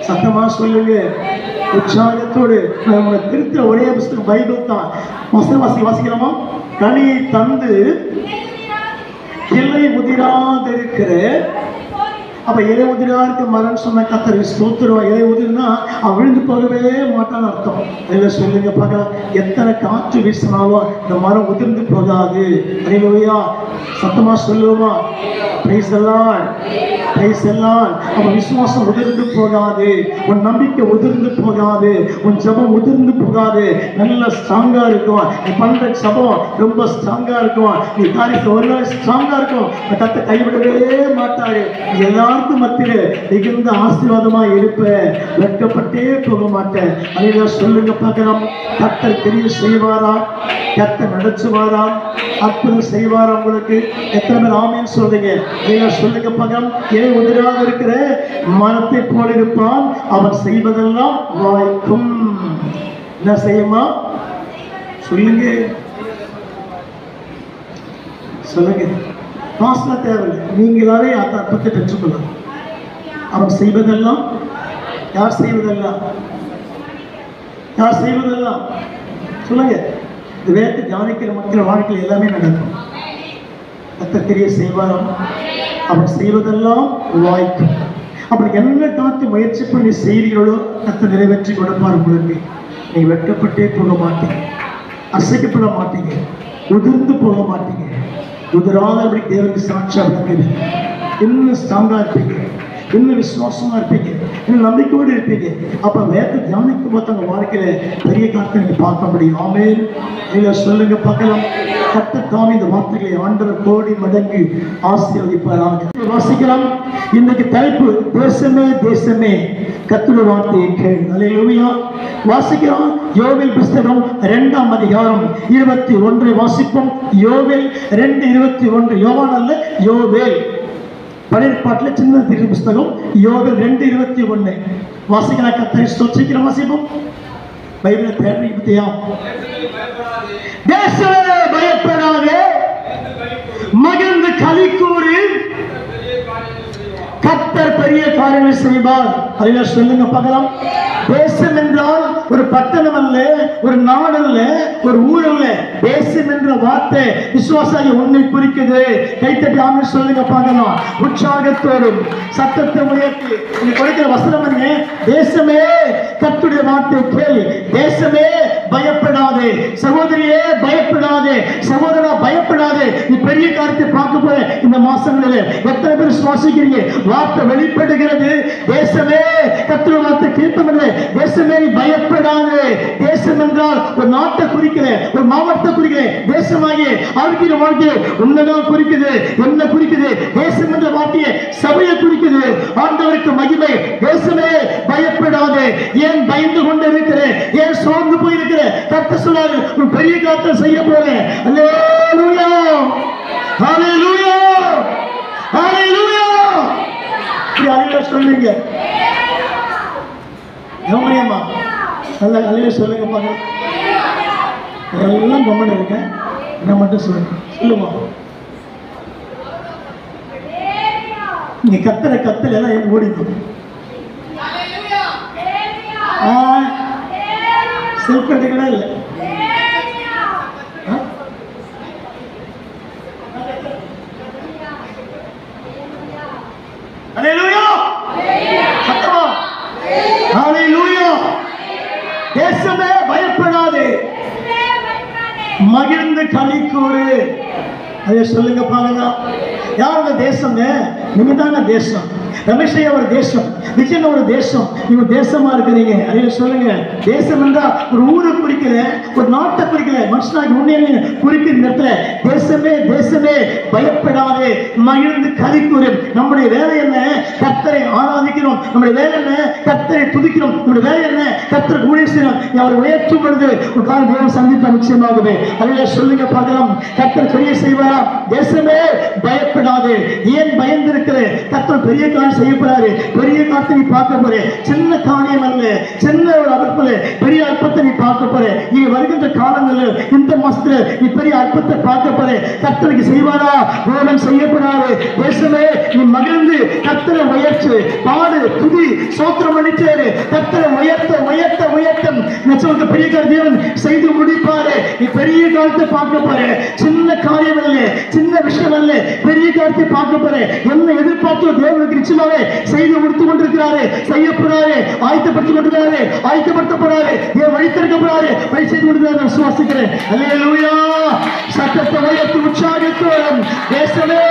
சத்தமா சொல்லுங்க. உற்சாகத்தோடு உங்களை திருத்த ஒரே புஸ்தகம் பைபிள் தான். வசனம் வாசிக்கலாமா? கனியை தந்து கிளை உதிராதிருக்கிற. அப்ப இலை உதிரா இருக்க மரம் சொன்ன கர்த்தர் ஸ்தோத்திரம். இலை உதிர்னா அவன் விழுந்து போகவே மாட்டான்னு அர்த்தம். அதில் சொல்லுங்க பார்க்கலாம். எத்தனை காற்று வீசினாலும் இந்த மரம் உதிர்ந்து போகாது. அல்லேலூயா சத்தமா சொல்லுவோமா? Price the Lord, price the Lord. அவன் விசுவாசம் உதிர்ந்து போகாது, உன் நம்பிக்கை உதிர்ந்து போகாது, உன் ஜெபம் உதிர்ந்து போகாது. நல்ல ஸ்ட்ராங்கா இருக்கும். நீ பண்ற ஜெபம் ரொம்ப ஸ்ட்ராங்கா இருக்கும். நீ காரியத்தை ஒரு ஸ்ட்ராங்கா இருக்கும். கர்த்தர் கைவிடவே மாட்டாரு. எல்லாருக்கும் மத்தியில மிகுந்த ஆசீர்வாதமா இருப்ப, வெட்கப்பட்டே போக மாட்டேன். அதை சொல்லுங்க பார்க்கலாம். கர்த்தர் பெரிய செய்வாரா? கர்த்தர் நடத்துவாரா? அற்புதம் செய்வாரா? உங்களுக்கு எத்தனை பேர் ஆமென் சொல்றீங்க? அதை சொல்லுங்க பார்க்கலாம். ஏன் உதிராக இருக்கிற மரத்தை போல இருப்பான், அவன் செய்வதெல்லாம் வாய்க்கும். என்ன செய்யுமா? சொல்லுங்க சொல்லுங்க. வாசனை தேவையில்லை, நீங்களாவே அற்புதத்தை பெற்றுக்கொள்ளலாம். அவன் செய்வதெல்லாம், யார் செய்வதெல்லாம்? யார் செய்வதெல்லாம்? சொல்லுங்க. இந்த வேதத்தை தியானிக்கிற மக்கள் வாழ்க்கையில் எல்லாமே நடக்கும். கர்த்தர் கிரியை செய்வாராம், அவன் செய்வதெல்லாம் வாய்க்கும். அப்படி என்ன காத்து முயற்சி பண்ணி செய்கிறீர்களோ கர்த்தர் நிறைவேற்றி கொடுப்பார் உங்களுக்கு. நீ வெட்கப்பட்டே போக மாட்டீங்க, அசைக்கப்பட மாட்டீங்க, உதிர்ந்து போக மாட்டீங்க. உதிராதபடி தேவனுக்கு சாட்சியாக இருப்பீங்க. இன்னும் ஸ்ட்ராங்கா இருப்பீங்க, இன்னும் விசுவாசமா இருப்பீங்க, இன்னும் நம்பிக்கையோடு இருப்பீங்க. அப்ப வேதத்தை தியானிக்கும் போது உங்க வாழ்க்கையில பெரிய காரியத்தை நீங்க பார்க்க முடியும். ஆமென். நீங்க சொல்லுங்க பார்க்கலாம். கர்த்தர் தாமே இந்த வார்த்தைகளை ஆண்டவர் கோடி மடங்கு ஆசீர்வதிப்பாராக. வாசிக்கலாம். இன்னைக்கு தலைப்பு தேசமே தேசமே கர்த்தருடைய வார்த்தையை கேள். அல்லேலூயா. வாசிக்கிறோம். யோவேல் புத்தகம் 2ஆம் அதிகாரம் 21 வாசிப்போம். யோவேல் 2:21. யோவான் அல்ல, யோவேல். பழைய பாட்டில் சின்ன திரு புத்தகம் யோவேல் 2:21 வாசிக்கலாம். கர்த்தரை ஸ்தோத்திரிக்கிறோம். வாசிப்போம். பைபிளை தேடி பத்தியா? தேசமே பயப்படாதே, மகிழ்ந்து களி கூறு, கர்த்தர் பெரிய காரியங்களை செய்வார். அதில் சொல்லுங்க பார்க்கலாம். தேசம் என்றால் ஒரு பட்டணம் அல்ல, ஒரு நாடு அல்ல, ஒரு ஊர் அல்ல. தேசம் என்ற வார்த்தை விசுவாசாய உன்னை குறிக்குது. கைத்தட்டி ஆமென் சொல்லுங்க பார்க்கலாம். உற்சாகத்தோடும் சத்தத்தை உயர்த்தி நீ கொடுக்கிற வசனம் என்ன? தேசமே கர்த்தருடைய வார்த்தை கேள். தேசமே பயப்படாதே, சகோதரியே பயப்படாதே, சகோதரா பயப்படாதே. நீ பெரிய காரியத்தை பார்க்க போற இந்த மாசங்களில் எத்தனை பேர் சுவாசிக்கிறீங்க? வார்த்தை வெளிப்படுகிறது. தேசமே கர்த்தருடைய வார்த்தை கேட்பதில்லை. தேசமே பயப்படாதே. தேசம் என்றால் ஒரு நாட்டை குறிக்கிற, ஒரு மாவட்டத்தை குறிக்கிற. தேசமாகிய ஆவிக்குரிய வாழ்க்கையை உன்னதான் குறிக்குது. என்ன குறிக்குது? தேசம் என்ற வார்த்தையை சபையை குறிக்குது. ஆண்டவருக்கு மகிமை. தேசமே பயப்படாதே. ஏன் பயந்து கொண்டு இருக்கிற? ஏன் சோர்ந்து போயிருக்கிற? கர்த்தர் சொல்றாரு, ஒரு பெரிய காரியத்தை செய்ய போறேன். அல்லேலூயா, ஹalleluya, ஹalleluya. அல்லேலூயா சொல்லுங்க. கவனியம்மா, நல்ல அல்லேலூயா சொல்லுங்க பாருங்க. எல்லாம் கவனம் இருங்க. நான் மட்டும் சொல்லுங்க. சொல்லுமா. நீ கத்தரை கத்தல எல்லாம் ஓடிக்கும். செல்ஃப் கட்டுக்கடா இல்லை. அல்லேலூயா, சத்தமா அல்லேலூயா. தேசமே பயப்படாதே, மகிழ்ந்து களி கூறு. அதை சொல்லுங்க பாருங்க. யார் அந்த தேசங்க? நீங்க தாங்க தேசம். ரமேஷையா ஒரு தேசம், விஜயன் ஒரு தேசம். நீங்க தேசமா இருக்கிறீங்க. அதை சொல்லுங்க. தேசம் என்றா ஒரு ஊரை குறிக்கிற, ஒரு நாட்டை குறிக்கிற, மனுஷனாகி உண்மையிலே குறிக்கிற இடத்துல தேசமே தேசமே பயப்படாதே, மகிழ்ந்து களி கூறு. நம்முடைய வேலை என்ன? கர்த்தரை ஆராதிக்கிறோம். நம்முடைய வேலை என்ன? கர்த்தரை துதிக்கிறோம். நம்முடைய வேலை என்ன? கர்த்தருக்கு ஊழியம் செய்யணும். அவர் உயர்த்தும் பொழுது ஒரு காலம் தேவன் சந்திப்பா நிச்சயமாகவே. அதை சொல்லுங்க பார்க்கலாம். கர்த்தர் பெரிய செய்வாரா? தேசமே பயப்படாதே. ஏன் பயந்திருக்கிற? கர்த்தர் பெரிய காரியம் செய்யப்படுறாரு. பெரிய காரியத்தை நீ பார்க்க போற. சின்ன காரியம் அல்ல, சின்ன ஒரு அற்புதம், பெரிய அற்புதத்தை நீ பார்க்க போற. நீ வருகின்ற காலங்களில் இந்த மாசத்துல நீ பெரிய அற்புதத்தை பார்க்க போற. கர்த்தருக்கு செய்வாரா? தேவன் செய்யப்படாது. தேசமே நீ மகிழ்ந்து கர்த்தரை உயர்த்து, பாடு, துதி, சோத்திரம் பண்ணிட்டேரு. கர்த்தரை உயர்த்த உயர்த்த உயர்த்தும் நிச்சயம் பெரிய காரியம் தேவன் செய்து முடிப்பாரு. நீ பெரிய காரியத்தை பார்க்க போற. சின்ன காரியம் அல்ல, சின்ன விஷயம் அல்ல, பெரிய காரியத்தை பார்க்க போற. என்ன எதிர்பார்த்து தேவனுக்கு நிச்சயமாவே செய்து முடித்து கொண்டிருக்கிறாரு, செய்யப்படுறாரு. ஆயத்தப்படுத்திக் கொண்டிருக்கிறாரு, ஆயத்தப்படுத்த போறாரு, ஏன் வழித்திருக்க போறாரு, வழி செய்து கொண்டிருக்கிறார். விசுவாசிக்கிறேன். அல்லேலூயா. சத்தத்தை உயர்த்தி உற்சாகத்தோடும் தேசமே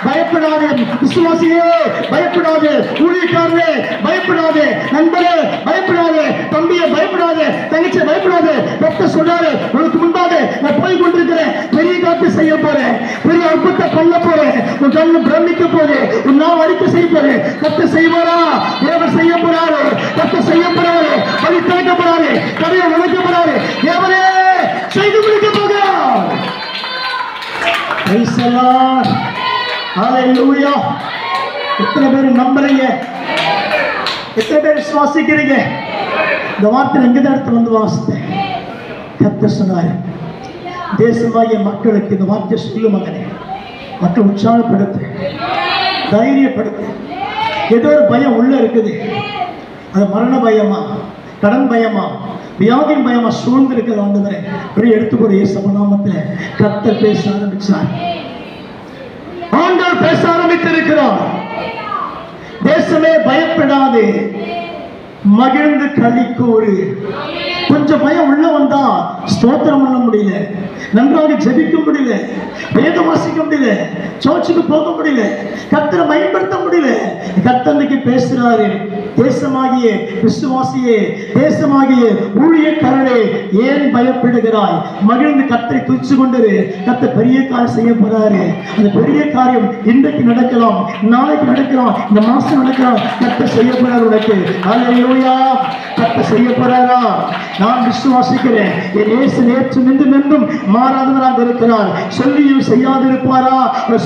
பயப்படாதே, விசுவாசியே பயப்படாதே, ஊழியக்காரரே பயப்படாதே, நண்பரே பயப்படாதே, தம்பியை பயப்படாதே, தங்கச்சி பயப்படாதே. கர்த்தர் சொல்றாரு, உனக்கு முன்பாக நான் போய் கொண்டிருக்கிறேன், பெரிய காத்து செய்ய போறேன், பெரிய அற்புதத்தை பண்ண போறேன், உன் கண்ணு பிரமிக்க போது, உன் நான் அறிக்கை செய்ய போறேன். கர்த்தர் செய்வாரா? தேவன் செய்ய போறாரு, கர்த்தர் செய்ய போறாரு, வழி திறக்க போறாரு, கதையை உழைக்க போறாரு, தேவனே செய்து முடிக்க போகிறார். Praise the Lord. Hallelujah. எத்தனை பேர் நம்புறீங்க? எத்தனை பேர் விசுவாசிக்கிறீங்க? இந்த வார்த்தை எங்க இடத்துல வந்து வாசித்தேன். கர்த்தர் சொன்னாரு, தேசமாகிய மக்களுக்கு இந்த வார்த்தை சொல்லு மகனே, மக்கள் உற்சாகப்படுத்து, தைரியப்படுத்து. ஏதோ ஒரு பயம் உள்ள இருக்குது, அது மரண பயமா, கடன் பயமா, வியாதியின் பயமா சூழ்ந்து இருக்கிற ஆண்டவரே எடுத்துக்கொடு. இயேசு நாமத்தில் கர்த்தர் பேச ஆரம்பிச்சார். ஆண்டவர் பேச ஆரம்பித்திருக்கிறார். தேசமே பயப்படாது, மகிழ்ந்து களி கூறு. கொஞ்சம் பயம் உள்ள வந்தா ஸ்தோத்திரம் பண்ண முடியல, நன்றாக ஜெபிக்க முடியல, வேதம் வாசிக்க முடியல, சர்ச்சுக்கு போக முடியல, கர்த்தரை பயன்படுத்த முடியல. கர்த்தருக்கு பேசுறாரு, தேசமாகிய விசுவாசியே, தேசமாகிய ஊழியக்காரரே, ஏன் பயப்படுகிறாய்? மகிழ்ந்து கர்த்தரை துதிச்சு கொண்டிரு. கர்த்தர் பெரிய காரியம் செய்ய போறாரு. அந்த பெரிய காரியம் இன்றைக்கு நடக்கலாம், நாளைக்கு நடக்கலாம், இந்த மாசம் நடக்கலாம். கர்த்தர் செய்ய போறாரு உனக்கு. அல்லேலூயா. கர்த்தர் செய்ய போறாரா? நான் விசுவாசிக்கிறேன். என் இயேசு நேற்று நின்றும் மாறாதவராக இருக்கிறார். சொல்லியும் செய்யாதிருப்பாரா?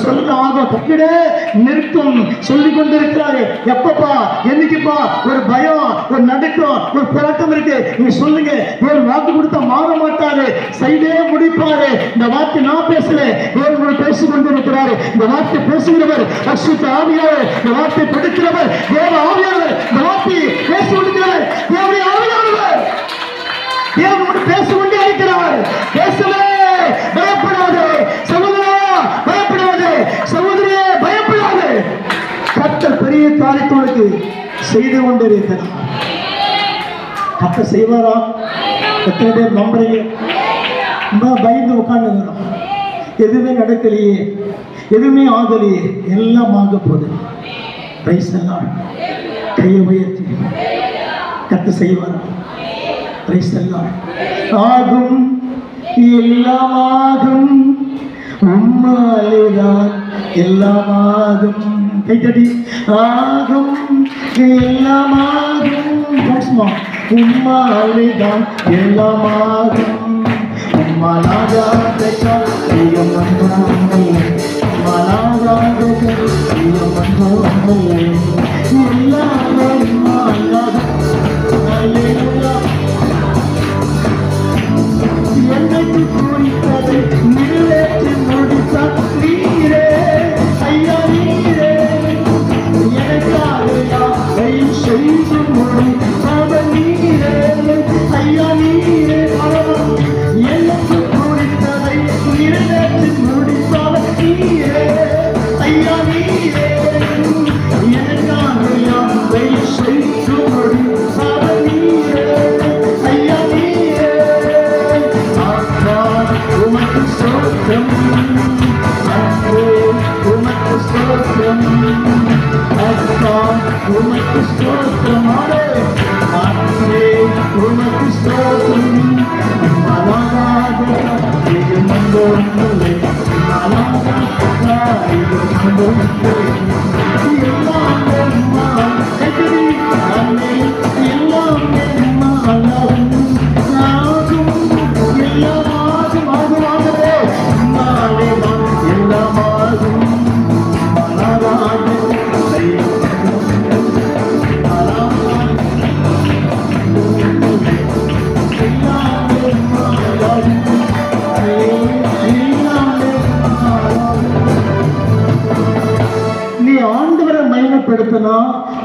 சொல்ல ஆக கட்டிட நிற்கும் சொல்லிக் கொண்டிருக்கிறாரு. எப்பப்பா, என்னைக்குப்பா ஒரு பயம், ஒரு நடுக்கம், ஒரு பழக்கம் இருக்கு, நீங்க சொல்லுங்க. ஒரு வாக்கு கொடுத்தா மாற மாட்டாரு, செய்தே முடிப்பாரு. இந்த வார்த்தை நான் பேசுறேன், தேவன் பேசிக் கொண்டிருக்கிறாரு. இந்த வார்த்தை பேசுகிறவர் பரிசுத்த ஆவியானவர், இந்த வார்த்தை படுக்கிறவர் தேவ ஆவியானவர், இந்த வார்த்தை பேசி கொண்டிருக்கிறவர் தேவனுடைய ஆவியானவர். தேவனோடு பேசிக்கொண்டே இருக்கிறார். பேசவே பயப்படாதே சகோதரா, பயப்படாதே சகோதரியே, பயப்படாதே. கர்த்தர் பெரிய காரியத்தோடு செய்து கொண்டிருக்கிறார். கர்த்தர் செய்வாரா? எத்தனை பேர் நம்புறீங்க? பயந்து உட்கார்ந்துக்கிறோம், எதுவுமே நடக்கலையே, எதுவுமே ஆகலையே, எல்லாம் ஆக போகுது. Price the Lord. கையை உயர்த்தி கர்த்தர் செய்வாரா? Price the Lord. ஆகும், எல்லாம் ஆகும், உம்மாலேதான் எல்லாம் ஆகும். கைத்தடி. ஆகும், எல்லாம் ஆகும், உம்மாலேதான் எல்லாம் ஆகும். உம்மாலாகாத காரியம் ஒன்றுமில்லை, உம்மாலாகாத காரியம் ஒன்றுமில்லை, எல்லாம் உம்மாலாகும். அல்லேலூயா. என்னைக்கு குறித்தது நிறைவேற்றி முடித்தார் நீரே, ஐயா நீரே. எனக்காக யாவையும் செய்து முடித்தார் நீரே, ஐயா நீரே. எனக்கு குறித்ததை நிறைவேற்றி முடித்தார் நீரே, ஐயா நீரே. எனக்காக யாவையும் செய்து முடித்தார் நீரே, ஐயா நீரே. உமக்கு ஸ்தோத்திரம், உமக்கு ஸ்தோத்திரம், அப்பா உமக்கு ஸ்தோத்திரம், உமக்கு ஸ்தோத்திரம். மலாகாத காரியம் ஒன்றுமில்லை, மலாகாத காரியம் ஒன்றுமில்லை, எல்லாம் எல்லாம் எல்லாம்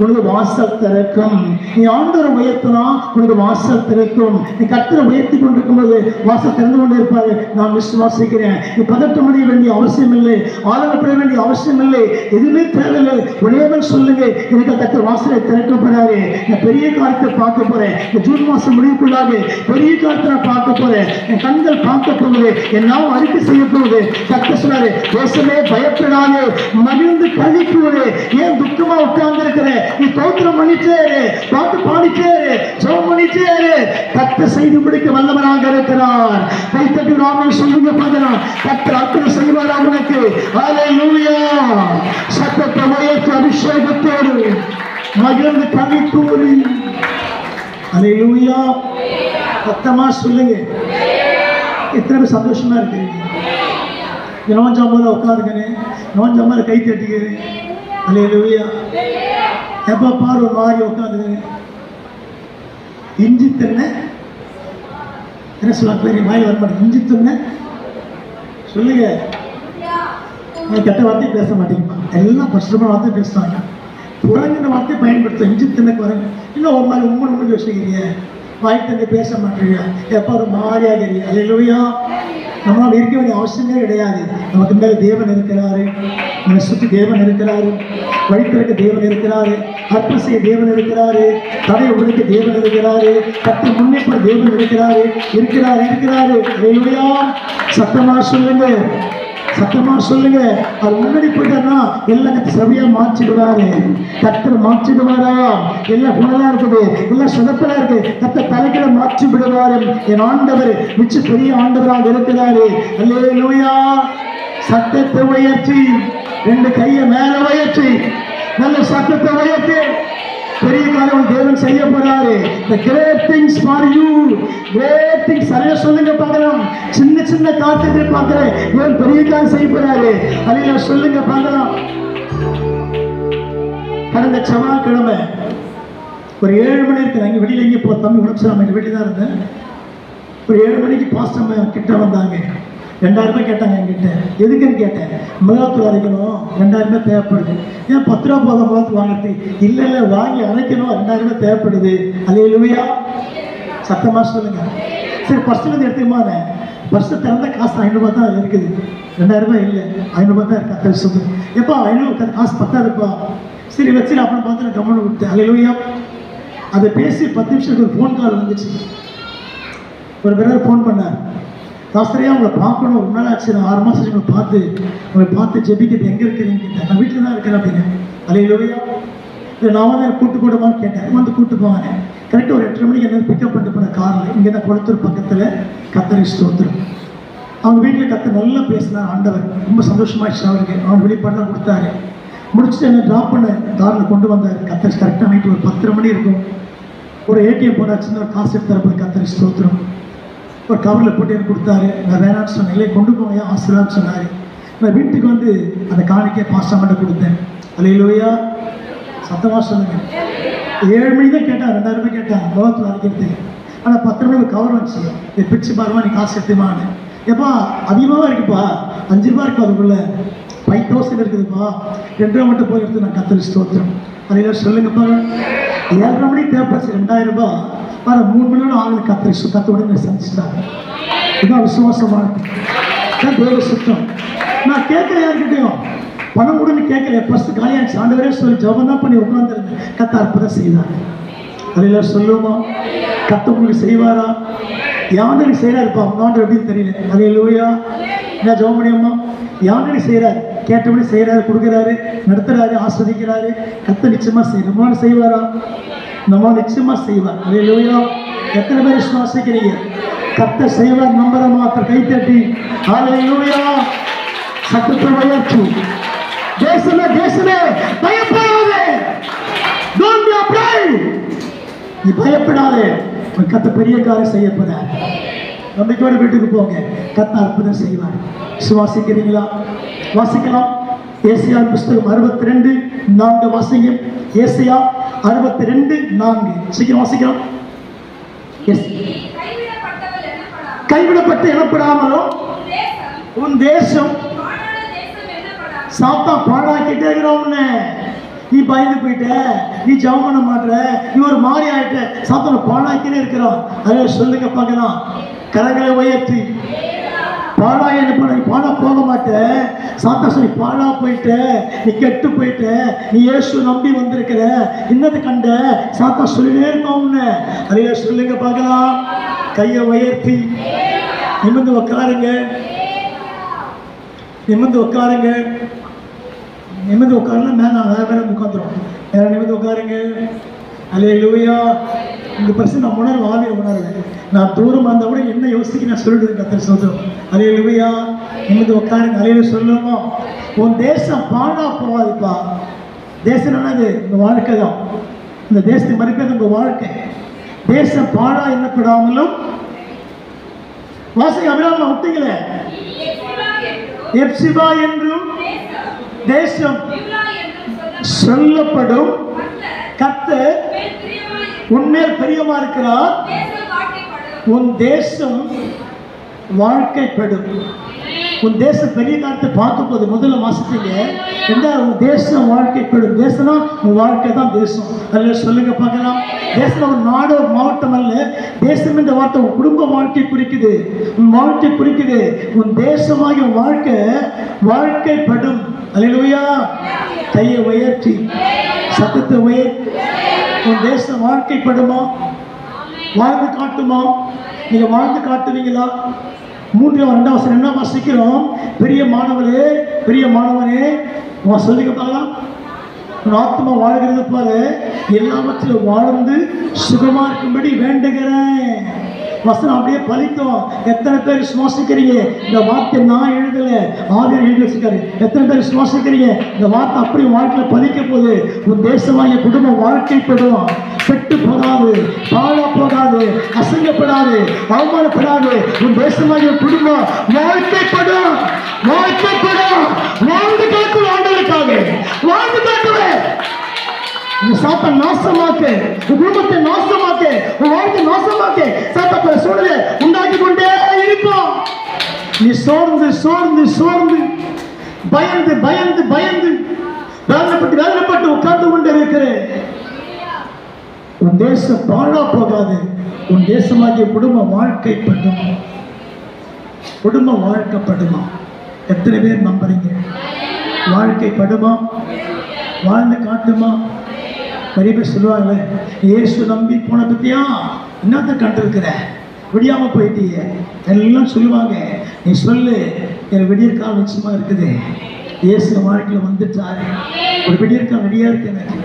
உனக்கு வாசல் திறக்கும். நீ ஆண்டவரை உயர்த்தினா உனக்கு வாசல் திறக்கும். நீ கர்த்தரை உயர்த்தி கொண்டிருக்கும் போது வாசல் திறந்து கொண்டே இருப்பாரு. நான் விசுவாசிக்கிறேன். நீ பதட்டம் அடைய வேண்டிய அவசியம் இல்லை, ஆளுநப்பட வேண்டிய அவசியம் இல்லை, எதுவுமே தேவையில்லை. உடனே சொல்லுங்க, எனக்கு கர்த்தர் வாசலை திறக்கப்படுறாரு. நான் பெரிய காரியத்தை பார்க்க போறேன். இந்த ஜூன் மாசம் முடிவுக்குள்ளாக பெரிய காரியத்தை நான் பார்க்க போறேன். என் கண்கள் பார்க்க போகுது, எல்லாம் அறிக்கை செய்ய போகுது. கர்த்தர் சொன்னாரு, தேசமே பயப்படாது, மகிழ்ந்து கழிக்குவது. ஏன் துக்கமா உட்கார்ந்து இருக்கிற? நீ தோத்திரம் பண்ணிட்டே இரு, பாட்டு பாடிட்டே இரு, ஜெபம் பண்ணிட்டே இரு. கர்த்தர் செய்து முடிக்க வல்லவராக இருக்கிறார். கைத்தட்டி நாமே சொல்லுங்க பார்க்கலாம். கர்த்தர் அற்புதம் செய்வாரா உனக்கு? ஹல்லேலூயா. சத்தத்தை உயர்த்தி அபிஷேகத்தோடு மகிழ்ந்து கழிக்கூறு. ஹல்லேலூயா. சத்தமா சொல்லுங்க. எத்தனை பேர் சந்தோஷமா இருக்கிறீங்க? நோஞ்சாமல் உட்காந்துக்கணும், நோஞ்சாமல் கை தட்டிக்கிறேன். ஹல்லேலூயா. எப்போ பாரு ஒரு மாதிரி உட்காந்துக்கணும். இஞ்சி தின்ன என்ன சொல்ல பெரிய வாயில் வரமாட்டேன். இஞ்சி தின்ன சொல்லுங்க. கெட்ட வார்த்தையை பேச மாட்டேங்கப்பா, எல்லாம் கஷ்டமான வார்த்தை பேசுவாங்க. புறங்கிற வார்த்தையை பயன்படுத்த. இஞ்சி தின்னக்கு வரங்க இன்னும் ஒரு மாதிரி உண்மை யோசிக்கிறீங்க, வாய் தந்து பேச மாட்டீங்க, எப்போ ஒரு மாதிரியாகிறீங்க. ஹல்லேலூயா. நம்மளால் இருக்க வேண்டிய அவசியமே கிடையாது. நமக்கு மேலே தேவன் இருக்கிறாரு, நம்மை சுற்றி தேவன் இருக்கிறாரு, வழித்திறக்க தேவன் இருக்கிறாரு, அற்புதம் செய்ய தேவன் இருக்கிறாரு, தடையை உடைக்க தேவன் இருக்கிறாரு, கத்தை முன்னேற்ற தேவன் இருக்கிறாரு. ஹல்லேலூயா. சத்தமா சொல்லுங்க, சத்தமா சொல்லுங்க. அது முன்னாடி போயிட்டாருன்னா எல்லாம் கத்து சபையா மாற்றிடுவாரு. கத்தர் மாற்றிடுவாரா? எல்லாம் குணலா இருக்குது, எல்லாம் சுதப்பலா இருக்கு, கத்த தலைகளை மாற்றி விடுவாரு. என் ஆண்டவர் மிச்ச பெரிய ஆண்டவராக இருக்கிறாரு. ஹல்லேலூயா. சத்தத்தை உயர்த்தி, ரெண்டு கையை மேல உயர்த்தி, நல்ல சத்தத்தை உயர்த்தி பெரிய காரியம் தேவன் செய்ய போறாரு. The great things for you, great things. சரியா சொல்லுங்க பார்க்கலாம். சின்ன சின்ன காரியத்தை பார்க்கிறேன், தேவன் பெரிய காரியம் செய்ய போறாரு. ஹல்லேலூயா. சொல்லுங்க பார்க்கலாம். கடந்த செவ்வாய்க்கிழமை ஒரு 7 மணி இருக்கு, அங்கே வெளியில எங்கே போ தம்பி உடம்பு சரியில்லை, வெளியே தான் இருந்தேன். ஒரு 7 மணிக்கு பாஸ்டர் கிட்ட வந்தாங்க. 2000 ரூபாய் கேட்டாங்க என்கிட்ட. எதுக்குன்னு கேட்டேன். மிளகாத்தூள் அரைக்கணும், 2000 ரூபாய் தேவைப்படுது. ஏன் 10 ரூபா போதும் மிளகாத்தூள் வாங்குறது? இல்லை வாங்கி அரைக்கணும், 2000 ரூபாய் தேவைப்படுது. ஹல்லேலூயா. சத்தமா சொல்லுங்க. சரி பர்ஸ்லேருந்து எடுத்துக்குமானே. பர்ஸை திறந்த காசு 500 ரூபாய் தான் இருக்குது, 2000 ரூபாய் இல்லை, 500 ரூபாய் தான் இருக்கு. அத்தனை சொல்லு எப்போ 500 காசு 10 இருப்பா. சரி வச்சு அப்புறம் பார்த்து நான் கவனம் விட்டேன். ஹல்லேலூயா. அதை பேசி 10 நிமிஷத்துக்கு ஒரு ஃபோன் கால் வந்துச்சு. ஒரு பிரதர் ஃபோன் பண்ணார். சாஸ்திரியா உங்களை பார்க்கணும், ஒரு நாள் ஆச்சு, நான் 6 மாதம் உங்களை பார்த்து ஜெபிக்கிறது எங்கே இருக்கிறீங்கன்னு கேட்டேன். நான் வீட்டில் தான் இருக்கிறேன் அப்படின்னு. ஹல்லேலூயா. இல்லை நான் வந்து கூட்டு கூடமான்னு கேட்டேன். வந்து கூட்டு போவாங்க. கரெக்டாக ஒரு 8:30 மணிக்கு என்ன பிக்கப் பண்ணிட்டு போன காரில் இங்கே தான் குளத்தூர் பக்கத்தில். கர்த்தரை ஸ்தோத்திரம். அவங்க வீட்டில் கர்த்தர் நல்லா பேசினார். ஆண்டவர் ரொம்ப சந்தோஷமாயிடுச்சு அவருக்கு. அவன் வெளிப்பாடெலாம் கொடுத்தாரு. முடிச்சுட்டு என்ன ட்ராப் பண்ண காரில் கொண்டு வந்தார். கர்த்தர் கரெக்டாக நைட்டு ஒரு 10:30 மணி இருக்கும். ஒரு ஏடிஎம் போனாச்சுன்னு ஒரு காசு எடுத்துறப்ப கர்த்தரை ஸ்தோத்திரம். ஒரு கவரில் போட்டு எனக்கு கொடுத்தாரு. நான் வேணான்னு சொன்னேன். இல்லை கொண்டு போங்க ஆசீர்வாதம் சொன்னார். நான் வீட்டுக்கு வந்து அந்த காணிக்கை பாஸ்டர்கிட்ட கொடுத்தேன். ஹல்லேலூயா. சத்தமாக சொல்லுங்க. 7 மணி தான் கேட்டான், 2000 ரூபாய் கேட்டான் லோகத்தில் அரைக்கிறது. ஆனால் 10 ரூபாய் கவர் வந்துச்சு. இதை பிடிச்சி பாருமா, நீ காசு எடுத்துமான்னு. எப்பா அதிகமாக இருக்குப்பா, 5 ரூபா இருக்கு, அதுக்குள்ள 5000 இருக்குதுப்பா, 2 ரூபா மட்டும் போய் எடுத்து நான் கர்த்தரை ஸ்தோத்திரம். ஹல்லேலூயா. சொல்லுங்கப்பா. 7:30 மணிக்கு தேவைப்படுச்சு 2000 ரூபாய். ஆனால் 3 மணி நேரம் ஆகலை. கர்த்தரை சுத்தத்தோடு சந்திச்சிட்டாங்க. இதுதான் விசுவாசமாக தான் தேவ சுத்தம். நான் கேட்குறேன் யாருக்கிட்டையும் பணம் கூட கேட்குறேன். ஃபஸ்ட்டு காலியாச்சு. ஆண்டவரே சொல்லி ஜெபம் தான் பண்ணி உட்காந்துருந்தேன். கர்த்தர் அற்புதம் செய்தார். ஹல்லேலூயா. சொல்லுவோமா? கர்த்தர் உங்களுக்கு செய்வாரா? யாண்டனுக்கு செய்கிறாருப்பா, உங்க ஆண்டு எப்படின்னு தெரியல. ஹல்லேலூயா. என்ன ஜெபம் பண்ணியம்மா? யாண்டனு செய்கிறார், கேட்டபடி செய்கிறாரு, கொடுக்குறாரு, நடத்துகிறாரு, ஆஸ்வதிக்கிறாரு. கர்த்தர் நிச்சயமாக செய்ய நம்மளால செய்வாரா? நம்ம நிச்சயமாக செய்வார். ஹல்லேலூயா. எத்தனை பேர் விசுவாசிக்கிறீங்க? கர்த்தர் செய்வார் நம்புற மாத்திரம் கை தட்டி ஹல்லேலூயா. சத்தத்தை உயர்த்தி தேசமே தேசமே பயப்படாதே. Don't be afraid. நீ பயப்படாதே. கர்த்தர் பெரிய காரியம் செய்ய போறார். நம்பிக்கையோட வீட்டுக்கு போங்க. கர்த்தர் அற்புதம் செய்வார். விசுவாசிக்கிறீங்களா? வாசிக்கலாம். ஏசாயா புத்தகம் 62:4 வாசிங்க. ஏசாயா 62:4 சீக்கிரம் வாசிக்கலாம். கைவிடப்பட்டு எனப்படாமலும் உன் தேசம் சாத்தா பாழாக்கிட்டே இருக்கிற உன்னை. நீ பயந்து போயிட்ட, நீ ஜெபம் பண்ண மாட்டேற, நீ ஒரு மாதிரி ஆயிட்ட, சாத்தான பாழாக்கினே இருக்கிறான். அதை சொல்லுங்க பார்க்கலாம். கரங்களை உயர்த்தி பாழா என்ன பண்ண, நீ பாழா போக மாட்டேன். சாத்தா சொல்லி பாழா போயிட்ட, நீ கெட்டு போயிட்ட, நீ இயேசு நம்பி வந்திருக்கிற, இன்னது கண்ட சாத்தா சொல்லினே இருக்கோம்னு. அதைய சொல்லுங்க பார்க்கலாம். கையை உயர்த்தி நிமிர்ந்து உட்காருங்க, நிமிர்ந்து உட்காருங்க. நிமிர்ந்து உட்காருன்னா மேலே வேற வேற உட்காந்துரும். வேற நிமிர்ந்து உட்காருங்க. அல்லேலூயா. இந்த பரிசு நான் உணர்வு, ஆவியில் உணர்வு. நான் தூரமாக இருந்தால் கூட என்ன யோசிக்க நான் சொல்லிடுவேன். கர்த்தர் சொல்றோம். அல்லேலூயா. நிமிர்ந்து உட்காருங்க. அல்லேலூயா சொல்லுவோம். உன் தேசம் பாழா போகாதுப்பா. தேசம் என்னது? உங்க வாழ்க்கை தான். இந்த தேசத்தை மறுக்கிறது உங்க வாழ்க்கை. தேசம் பாழா எண்ணப்படாமலும் வாசகை அபிராம விட்டீங்களே, எப்சிபா என்றும் தேசம் சொல்லப்படும். கர்த்தர் உன்மேல் பிரியமா இருக்கிறார். உன் தேசம் வாழ்க்கைப்படும். உன் தேசம் பெரிய காலத்தை பார்க்க போது முதல்ல வாசித்தீங்க. உன் தேசம் வாழ்க்கைப்படும். தேசம்னா உன் வாழ்க்கை தான் தேசம். அதில் சொல்லுங்க பார்க்கலாம். தேசம் ஒரு நாடு, ஒரு மாவட்டம் அல்ல. தேசம் என்ற வார்த்தை உன் குடும்ப வாழ்க்கை குறிக்குது, உன் வாழ்க்கை குறிக்குது. உன் தேசமாகிய வாழ்க்கை வாழ்க்கைப்படும். அல்லேலூயா. கையை உயர்த்தி சத்தத்தை உயர்த்தி. உன் தேசம் வாழ்க்கைப்படுமா? வாழ்ந்து காட்டுமா? நீங்க வாழ்ந்து காட்டுவீங்களா? 3-2 என்ன வாசிக்கிறோம்? பெரிய மாணவரே, பெரிய மாணவனே, சொல்லிக்க பார்க்கலாம். உன் ஆத்மா வாழ்கிறது பாரு, எல்லாவற்றிலும் வாழ்ந்து சுகமா இருக்கும்படி வேண்டுகிறேன். வசனம் அப்படியே பலிக்கும். எத்தனை பேர் சுவாசிக்கிறீங்க? இந்த வார்த்தை நான் எழுதல, ஆவியார் எழுதி வச்சிருக்காரு. எத்தனை பேர் சுவாசிக்கிறீங்க? இந்த வார்த்தை அப்படி வாழ்க்கையில் பலிக்க போகுது. உன் தேசமாகிய குடும்பம் வாழ்க்கைப்படும். கெட்டு போகாது, பாழா போகாது, அசங்கப்படாது, அவமானப்படாது. உன் தேசமாகிய குடும்பம் வாழ்க்கைப்படும். வாழ்க்கைப்படும். வாழ்ந்து காட்டு. ஆண்டவருக்காக வாழ்ந்து காட்டுவேன். சாத்தா நாசமாக்கு, குடும்பத்தை நாசமாக்கு, வாழ்க்கை நாசமாக்கு சாத்தா சூழலை உண்டாக்கி கொண்டே இருப்போம். நீ சோர்ந்து சோர்ந்து சோர்ந்து பயந்து பயந்து பயந்து வேதனைப்பட்டு வேதனைப்பட்டு உட்கார்ந்து கொண்டே இருக்கிறேன். உன் தேசம் பாழா போகாது. உன் தேசமாகிய குடும்ப வாழ்க்கைப்படுமா? குடும்ப வாழ்க்கைப்படுமா? எத்தனை பேர் நம்புறீங்க? வாழ்க்கைப்படுமா? வாழ்ந்து காட்டுமா? நிறைய பேர் சொல்லுவாங்க, இயேசு நம்பி போன பத்தியா என்னத்த கண்டிருக்கிற, விடியாம போயிட்டீங்க எல்லாம் சொல்லுவாங்க. நீ சொல்லு, என் விடியற்காலம் நிச்சயமா இருக்குது. இயேசு வாழ்க்கையில் வந்துட்டாரு. ஒரு விடியற்காலம் ரெடியா இருக்கு. எனக்கு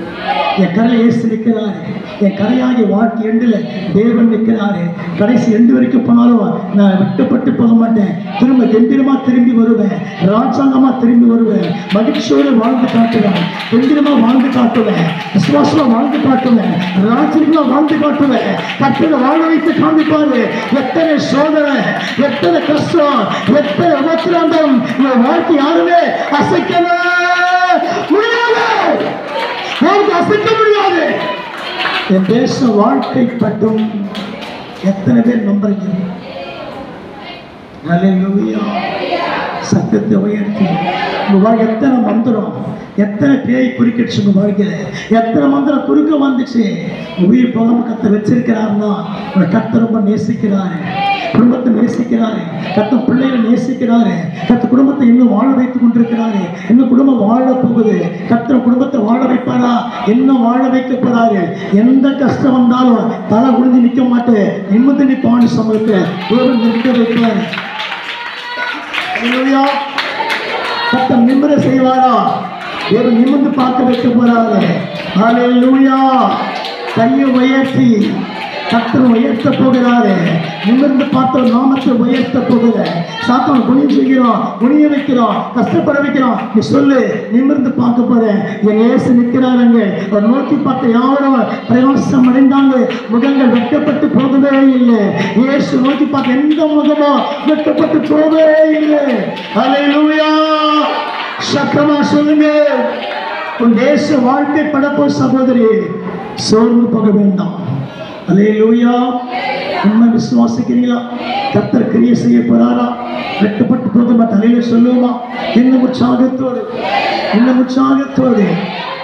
என் கரையில் இயேசு நிற்கிறாரு. என் கரையாகிய வாழ்க்கை எண்டில் தேவன் நிற்கிறாரு. கடைசி எண்டு வரைக்கும் போனாலும் நான் விட்டுப்பட்டு போக மாட்டேன். திரும்ப கெம்பீரமா திரும்பி வருவேன். ராஜாங்கமா திரும்பி வருவேன். மகிழ்ச்சியோடு வாழ்ந்து காட்டுவேன். கெம்பீரமா வாழ்ந்து காட்டுவேன். விசுவாசமா வாழ்ந்து காட்டுவேன். ராஜ்யமா வாழ்ந்து காட்டுவேன். கர்த்தரை வாழ வைத்து காண்பிப்பாரு. எத்தனை சோதனை, எத்தனை கஷ்டம், எத்தனை உபத்திரவம், இந்த வாழ்க்கை யாருமே அசைக்கவே முடியாது. அசைக்க முடியாது. என் தேசம் வாழ்க்கைப்படும். எத்தனை பேர் நம்புறீங்க? அல்லேலூயா. சத்தத்தை உயர்த்தி உங்க வாழ்க்கை எத்தனை மந்திரம், எத்தனை பேய் குறுக்கிடுச்சு உங்க வாழ்க்கையில, எத்தனை மந்திரம் குறுக்க வந்துச்சு. உயிர் போகாம கர்த்தர் வச்சிருக்கிறாருன்னா உங்களை கர்த்தர் ரொம்ப நேசிக்கிறாரு. குடும்பத்தை நேசிக்கிறாரு. கர்த்தர் பிள்ளைகளை நேசிக்கிறாரு. கர்த்தர் குடும்பத்தை இன்னும் வாழ வைத்துக் கொண்டிருக்கிறாரு. இன்னும் குடும்பம் வாழ போகுது. கர்த்தர் குடும்பத்தை வாழ வைப்பாரா? இன்னும் வாழ வைக்க போறாரு. எந்த கஷ்டம் வந்தாலும் தலை உழுந்து நிற்க மாட்டேன். நிமிர்ந்து நிற்பான்னு சமூகத்தை தேவன் நிற்க வைப்பார். கர்த்தர் நிமிர செய்வாரா? தேவன் நிமிர்ந்து பார்க்க வைக்க போறாரு. ஹல்லேலூயா. கையை உயர்த்தி கர்த்தர் உயர்த்த போகிறாரு. நிமிர்ந்து பார்த்த நாமத்தை உயர்த்த போகிற சாத்தான் குனிய செய்கிறோம், குனிய வைக்கிறோம், கஷ்டப்பட வைக்கிறோம். நீ சொல்லு, நிமிர்ந்து பார்க்க போறேன். என் இயேசு நிற்கிறாருங்க. ஒரு நோக்கி பார்த்த யாரும் பிரயாசம் அடைந்தாங்க. முகங்கள் வெட்டப்பட்டு போகவே இல்லை. இயேசு நோக்கி பார்த்த எந்த முகமும் வெட்டப்பட்டு போகவே இல்லை. ஹல்லேலூயா. சத்தமா சொல்லுங்க. உன் தேச வாழ்க்கை படப்போ சகோதரி, சோர்ந்து போக வேண்டாம். அல்லேலூயா. உண்மை விசுவாசிக்கிறீங்களா? கர்த்தர் கிரியை செய்ய போறாரா? வெட்டப்பட்டு போதுமா தலையில சொல்லுவோமா? இன்னும் உற்சாகத்தோடு, இன்னும் உற்சாகத்தோடு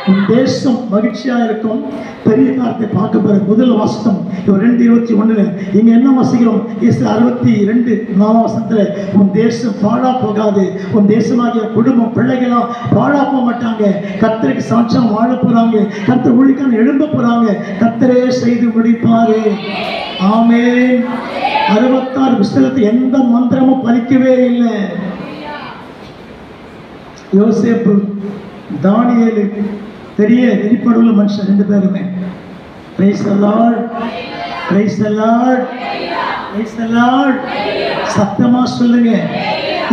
உன் தேசம் மகிழ்ச்சியா இருக்கும். பெரிய காலத்தை பார்க்க போற முதல் வாசகம் 2:21. இங்க என்ன வாசிக்கிறோம்? 62 வசனத்துல உன் தேசம் பாழா போகாது, உன் தேசமாகிய குடும்பம் பிள்ளைகளா பாழா போக மாட்டாங்க. கர்த்தருக்கு சாட்சியம் வாழ போறாங்க, கர்த்தர் ஊழியக்காரன் எழும்ப போறாங்க, கர்த்தரே செய்து முடிப்பாரு. ஆமென். 66 புஸ்தகத்தில் எந்த மந்திரமும் பலிக்கவே இல்லை. யோசேப்பு, தானியேலு, பெரிய வெளிப்பாடுள்ள மனுஷன் 2 பேருமே. Praise the Lord, praise the Lord, praise the Lord. சத்தமா சொல்லுங்க.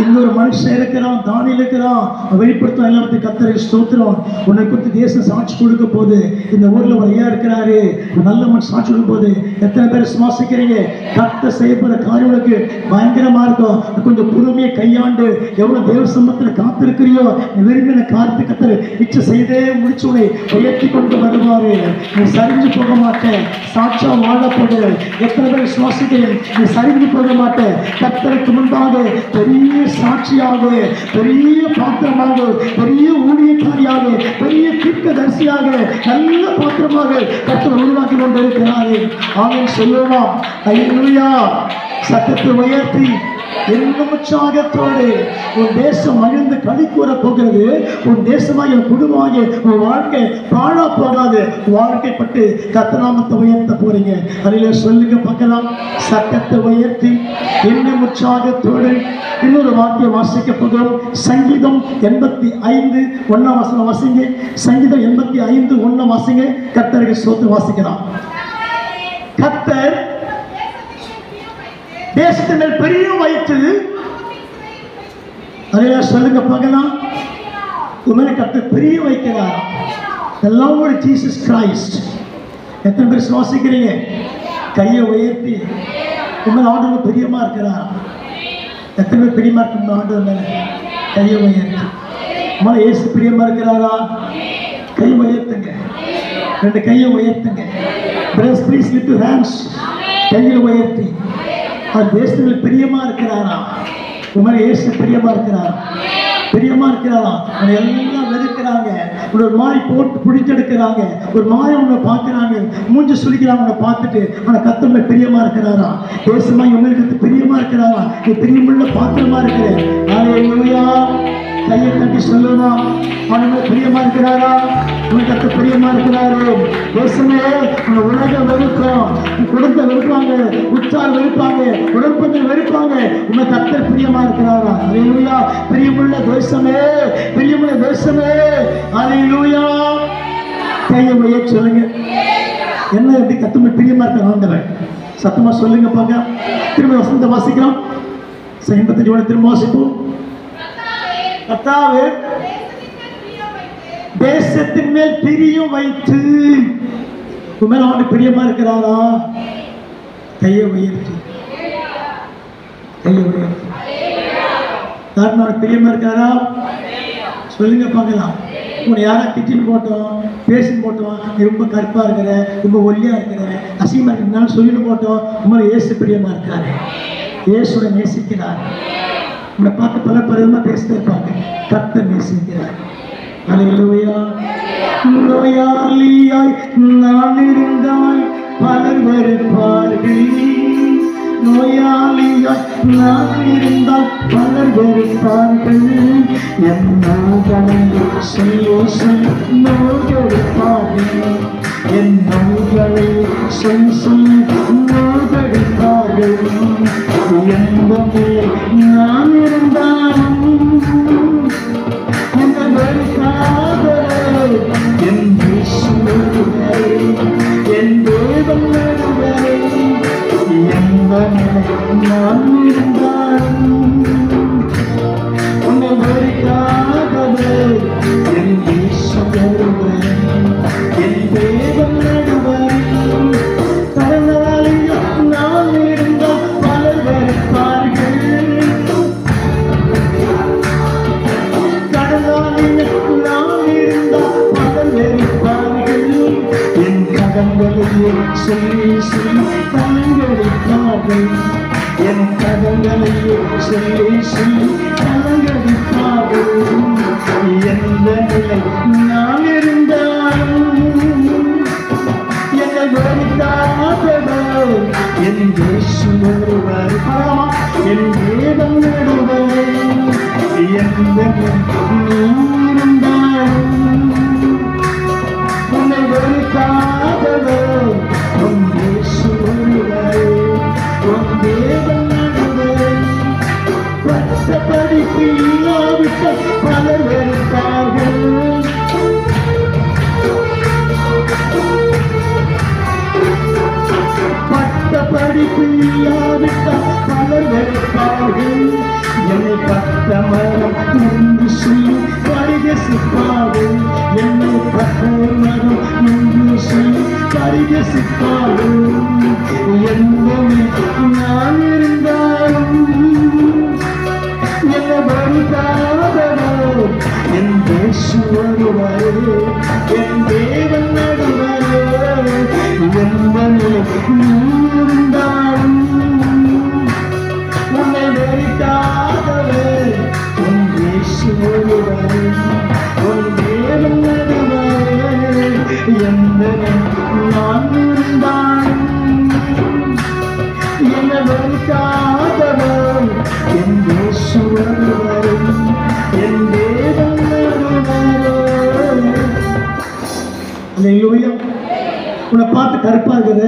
இங்க ஒரு மனுஷன் இருக்கிறான், தானியேல் இருக்கிறான், வெளிப்படுத்தும் எல்லாத்தையும் கர்த்தரை ஸ்தோத்திரம். உன்னை குறித்து தேசம் சாட்சி கொடுக்க போது, இந்த ஊர்ல ஒரு ஐயா இருக்கிறாரு, நல்ல மனுஷன் சாட்சி கொடுக்க போது. எத்தனை பேர் சுவாசிக்கிறீங்க? கர்த்தர் செய்யப்படுற காரியங்களுக்கு பயங்கரமா இருக்கும். கொஞ்சம் பொறுமையை கையாண்டு எவ்வளவு தேவ சமூகத்தில் காத்திருக்கிறியோ, விரும்பின காரியத்தை கர்த்தர் நிச்சயம் செய்தே முடிச்சு உன்னை உயர்த்தி கொண்டு வருவாரு. நீ சரிஞ்சு போக மாட்டேன், சாட்சா வாழ போகிற. எத்தனை பேர் சுவாசிக்கிறேன்? நீ சரிஞ்சு போக மாட்டேன். கர்த்தருக்கு முன்பாக பெரிய சாட்சியாக, பெரிய பாத்திரமாக, பெரிய ஊழியக்காரியாக, பெரிய தீர்க்கதரிசியாக, நல்ல பாத்திரமாக கர்த்தர் உருவாக்கி கொண்டிருக்கிறாரே. ஆமென் சொல்லுவோம். அல்லேலூயா. சத்தத்தை உயர்த்தி இன்னும் உற்சாகத்தோடு உன் தேசம் மகிழ்ந்து களி கூற போகிறது. உன் தேசமாகிய குடும்பமாகிய உன் வாழ்க்கை பாழா போகாது. வாழ்க்கைப்பட்டு கர்த்தநாமத்தை உயர்த்த போறீங்க. அதில் சொல்லுங்க பார்க்கலாம். சட்டத்தை உயர்த்தி இன்னும் உற்சாகத்தோடு இன்னொரு வாக்கியம் வாசிக்க போகிறோம். சங்கீதம் 85:1 வசனம் வாசிங்க. சங்கீதம் 85:1 வாசிங்க. கர்த்தருக்கு ஸ்தோத்திரம் வாசிக்கலாம். கர்த்தர் தேசத்தின் மேல் பெரிய வைத்து, அதையா சொல்லுங்க பார்க்கலாம். உண்மையை கர்த்தர் பெரிய வைக்கிறார். The Lord Jesus Christ. எத்தனை பேர் சுவாசிக்கிறீங்க? கையை உயர்த்தி உண்மையை ஆண்டவர் பிரியமா இருக்கிறார். எத்தனை பேர் பிரியமா இருக்கணும் ஆண்டவர் மேல? கையை உயர்த்தி. உண்மையில இயேசு பிரியமா இருக்கிறாரா? கை உயர்த்துங்க. 2 கையை உயர்த்துங்க. Please lift your hands. கையை உயர்த்தி. தேசத்தில் பிரியமா இருக்கிறாரா? உண்மையில இயேசு பிரியமா இருக்கிறாரா? பிரியமா இருக்கிறாரா? உன்னை எல்லாம் வெறுக்கிறாங்க, ஒரு மாதிரி போட்டு பிடிச்செடுக்கிறாங்க, ஒரு மாதிரி உன்னை பார்க்கிறாங்க, மூஞ்சி சுழிக்கிறாங்க உன்னை பார்த்துட்டு. ஆனால் கர்த்தர் பிரியமா இருக்கிறாரா? தேசமா உண்மையில கர்த்தர் பிரியமா இருக்கிறாரா? நீ பிரியமுள்ள பாத்திரமா இருக்கிறேன். அல்லேலூயா. கையை தட்டி சொல்லுவா. அவனுக்கு பிரியமா இருக்கிறாரா? உனக்கு கர்த்தர் பிரியமா இருக்கிறாரு. தேசமே உன்னை உலகம் வெறுக்கும், குடும்பத்தை வெறுப்பாங்க, உற்சாகம் வெறுப்பாங்க, உடற்பங்கள் வெறுப்பாங்க. உன்னை கர்த்தர் பிரியமா இருக்கிறாரா? அல்லேலூயா. பிரியமுள்ள தேசமே, பிரியமுள்ள தேசமே. அல்லேலூயா. கையை உயர்த்தி சொல்லுங்க. என்ன எப்படி கர்த்தர் பிரியமா இருக்கிற ஆண்டவர்? சத்தமா சொல்லுங்க பாக்க. திரும்ப வசனத்தை வாசிக்கிறோம். 85 திரும்ப வாசிப்போம். கர்த்தாவே தேசத்தின் மேல் பிரியம் வைத்து. உண்மையில அவனுக்கு பிரியமா இருக்கிறாரா? கையை உயர்த்தி, கையை உயர்த்தி. அவனுக்கு பிரியமா இருக்கிறாரா? சொல்லுங்க பார்க்கலாம். உன்னை யாரா திட்டின்னு போட்டோம், பேசின்னு போட்டோம், நீ ரொம்ப கருப்பா இருக்கிற, ரொம்ப ஒல்லியா இருக்கிற, அசிங்கமா இருக்கிறனால சொல்லிட்டு போட்டோம். உண்மையில இயேசு பிரியமா இருக்காரு. இயேசுவை நேசிக்கிறார். உன்னை பார்த்து பல பலமா பேசிட்டு இருப்பாங்க. கர்த்தர் நேசிக்கிறார். அல்லேலூயா. நோயாளியாய் நான் இருந்தால் பலர் வெறுப்பார்கள். நோயாளியாய் நான் இருந்தால் பலர் வெறுப்பார்கள். என் நோய்களை சொல்லி நோய்கெடுப்பார்கள். என் நோய்களை சொல்லி நோய்கெடுப்பார்கள். எந்த நான் இருந்தாலும் என் தேவன் நான் இருந்தாலும் உன்னை வெறுக்காதது என் என் தேவன் கடனாளியும் நான் இருந்தால் பலர் வெறுப்பார்கள். கடனாளியும் நான் இருந்தால் பலர் வெறுப்பார்கள். என் கடன்களையே சொல்லி சொல்லி கண்களிப்பார்கள். என் கதங்களையே சொல்லி சொல்லி கலங்கடிப்பார்கள். எந்த நிலை நான் இருந்தாலும் என்னை வெறுத்தாதவர் என் இயேசு ஒருவர். என் தேவன் ஒருவர். எந்த நிலை நீ இருந்தாலும் உன்னை வெறுத்தாதவர் உன் இயேசு ஒருவர். உன் தேவன் ஒருவர். பட்ட படிப்பு இல்லாவிட்ட பலர் வெறுத்தார்கள். பட்ட படிப்பு இல்லாவிட்ட பலர் வெறுப்பார்கள். என்னை பட்ட மரம் என்று சொல்லி பரிகசிப்பார்கள். என்னை பட்ட மரம் என்று சொல்லி பரிகசிப்பார்கள். என்னை நான் இருந்தாலும் என்னை வருத்தாதவர் என் இயேசு ஒருவர். என் தேவன் ஒருவர். எந்த நிலை இருந்தாலும் உன்னை வெறுத்தாதவர் உன் இயேசு ஒருவர். உன் தேவன் ஒருவர். எந்த நான் இருந்தாலும் என்னை வெறுத்தாதவர் என் இயேசு ஒருவர். என் தேவன் ஒருவர். அல்லேலூயா. உன்னை பார்த்து கருப்பா இருக்கிற,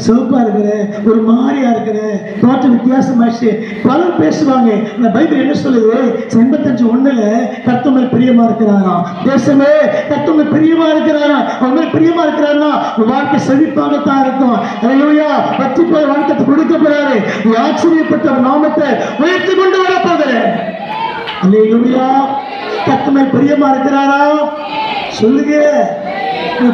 சிவப்பா இருக்கிற, ஒரு மாதிரியா இருக்கிற, தோற்றம் வித்தியாசமாச்சு பலர் பேசுவாங்க. இந்த பைபிள் என்ன சொல்லுது? 85:1 கர்த்தர் மேல் பிரியமா இருக்கிறாராம். தேசமே கர்த்தர் மேல் பிரியமா இருக்கிறாராம். அவன் மேல் பிரியமா இருக்கிறாருன்னா உன் வாழ்க்கை செழிப்பாகத்தான் இருக்கும். அல்லேலூயா. பற்றி போய் வாழ்க்கை கொடுக்க போறாரு. நீ ஆச்சரியப்பட்ட ஒரு நாமத்தை உயர்த்தி கொண்டு வர போகிறேன். அல்லேலூயா. கர்த்தர் மேல் பிரியமா இருக்கிறாரா? சொல்லுங்க.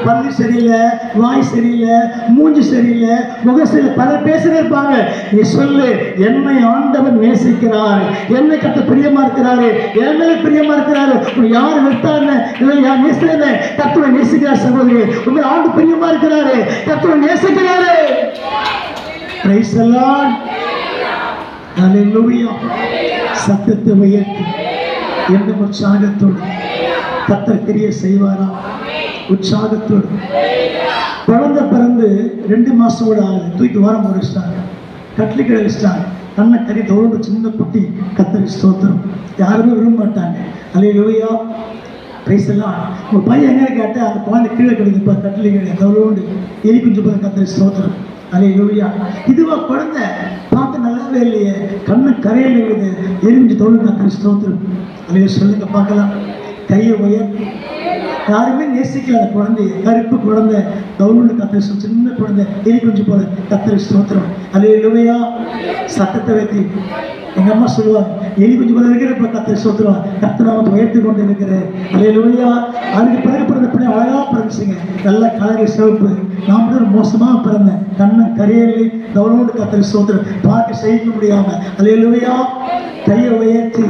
பல்லு சரியில்லை, வாய் சரியில்லை, மூஞ்சி சரியில்லை, முகம் சரியில்லை, பலர் பேசுறே இருப்பாங்க. நீ சொல்லு, என்னை ஆண்டவன் நேசிக்கிறார், என்னை கத்த பிரியமா இருக்கிறாரு, என் மேல பிரியமா இருக்கிறாரு. யார் வெட்டான்னு இல்லை, யார் நேசிக்கிறேன்னு கத்துவை நேசிக்கிறார். சகோதரி, உங்க ஆண்டு பிரியமா இருக்கிறாரு, கத்துவை நேசிக்கிறாரு. Price the Lord. ஹல்லேலூயா. சத்தத்தை உயர்த்தி எந்த உற்சாகத்தோடு கர்த்தர் கிரியை செய்வாரா? உற்சாகத்தோடு. குழந்தை பிறந்து 2 மாசம் கூட ஆகுது. தூக்கி வாரம் முடிச்சிட்டாங்க, கட்லி கடை வச்சிட்டாங்க. கண்ணை கறி தோடு சின்ன குட்டி. கர்த்தருக்கு ஸ்தோத்திரம். யாருமே விரும்ப மாட்டாங்க. அல்லேலூயா. Praise the lord. உங்க பையன் எங்கே கேட்டால் அந்த குழந்தை கீழே கிடைக்குது. கட்லி கடை தோடு எலி குஞ்சு போது. கர்த்தருக்கு ஸ்தோத்திரம். அல்லேலூயா. இதுவா குழந்தை பார்த்து நல்லாவே இல்லையே, கண்ணு கரையில் இருக்குது, எலி குஞ்சு தோடு. கர்த்தருக்கு ஸ்தோத்திரம். அல்லேலூயா. சொல்லுங்க பார்க்கலாம். கையை உயர்த்தி. யாருமே நேசிக்கல அந்த குழந்தைய. கருப்பு குழந்தை, கவுனுண்டு கத்திர, சின்ன குழந்தை, எலி குஞ்சு போல. கர்த்தருக்கு ஸ்தோத்திரம். அல்லேலூயா. சத்தத்தை வைத்தி எங்க அம்மா சொல்லுவாங்க, எலி குஞ்சு போல இருக்கிறப்ப கர்த்தருக்கு ஸ்தோத்திரம். கர்த்தர் நாமத்தை உயர்த்தி கொண்டு இருக்கிறேன். அல்லேலூயா. அதுக்கு பிறகு பிறந்த பிள்ளை அழகா பிறந்துச்சுங்க. நல்ல கலரி சிவப்பு. நான் மட்டும் மோசமாக பிறந்தேன். கண்ணை கரையலி கவுனுண்டு கர்த்தருக்கு ஸ்தோத்திரம். பார்க்க செய்ய முடியாம. அல்லேலூயா. கையை உயர்த்தி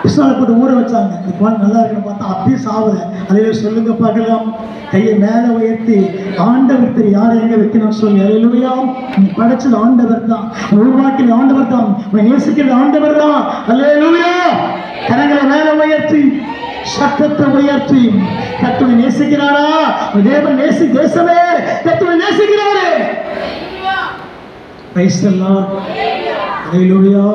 பிஸ்னால போட்டு ஊற வச்சாங்க. இந்த குழந்தை நல்லா இருக்குன்னு பார்த்தா அப்படியே சாவல. அல்லேலூயா. சொல்லுங்க பார்க்கலாம். கையை மேலே உயர்த்தி ஆண்டவர் தெரியும் யாரை எங்க வைக்கணும்னு சொல்லி. அல்லேலூயா. நீ படைச்சது ஆண்டவர் தான், உருவாக்கின ஆண்டவர் தான், நேசிக்கிறது ஆண்டவர் தான். அல்லேலூயா. கரங்களை மேலே உயர்த்தி சத்தத்தை உயர்த்தி கர்த்தரை நேசிக்கிறாரா? தேவன் தேசமே கர்த்தரை நேசிக்கிறாரே. Price the Lord. அல்லேலூயா.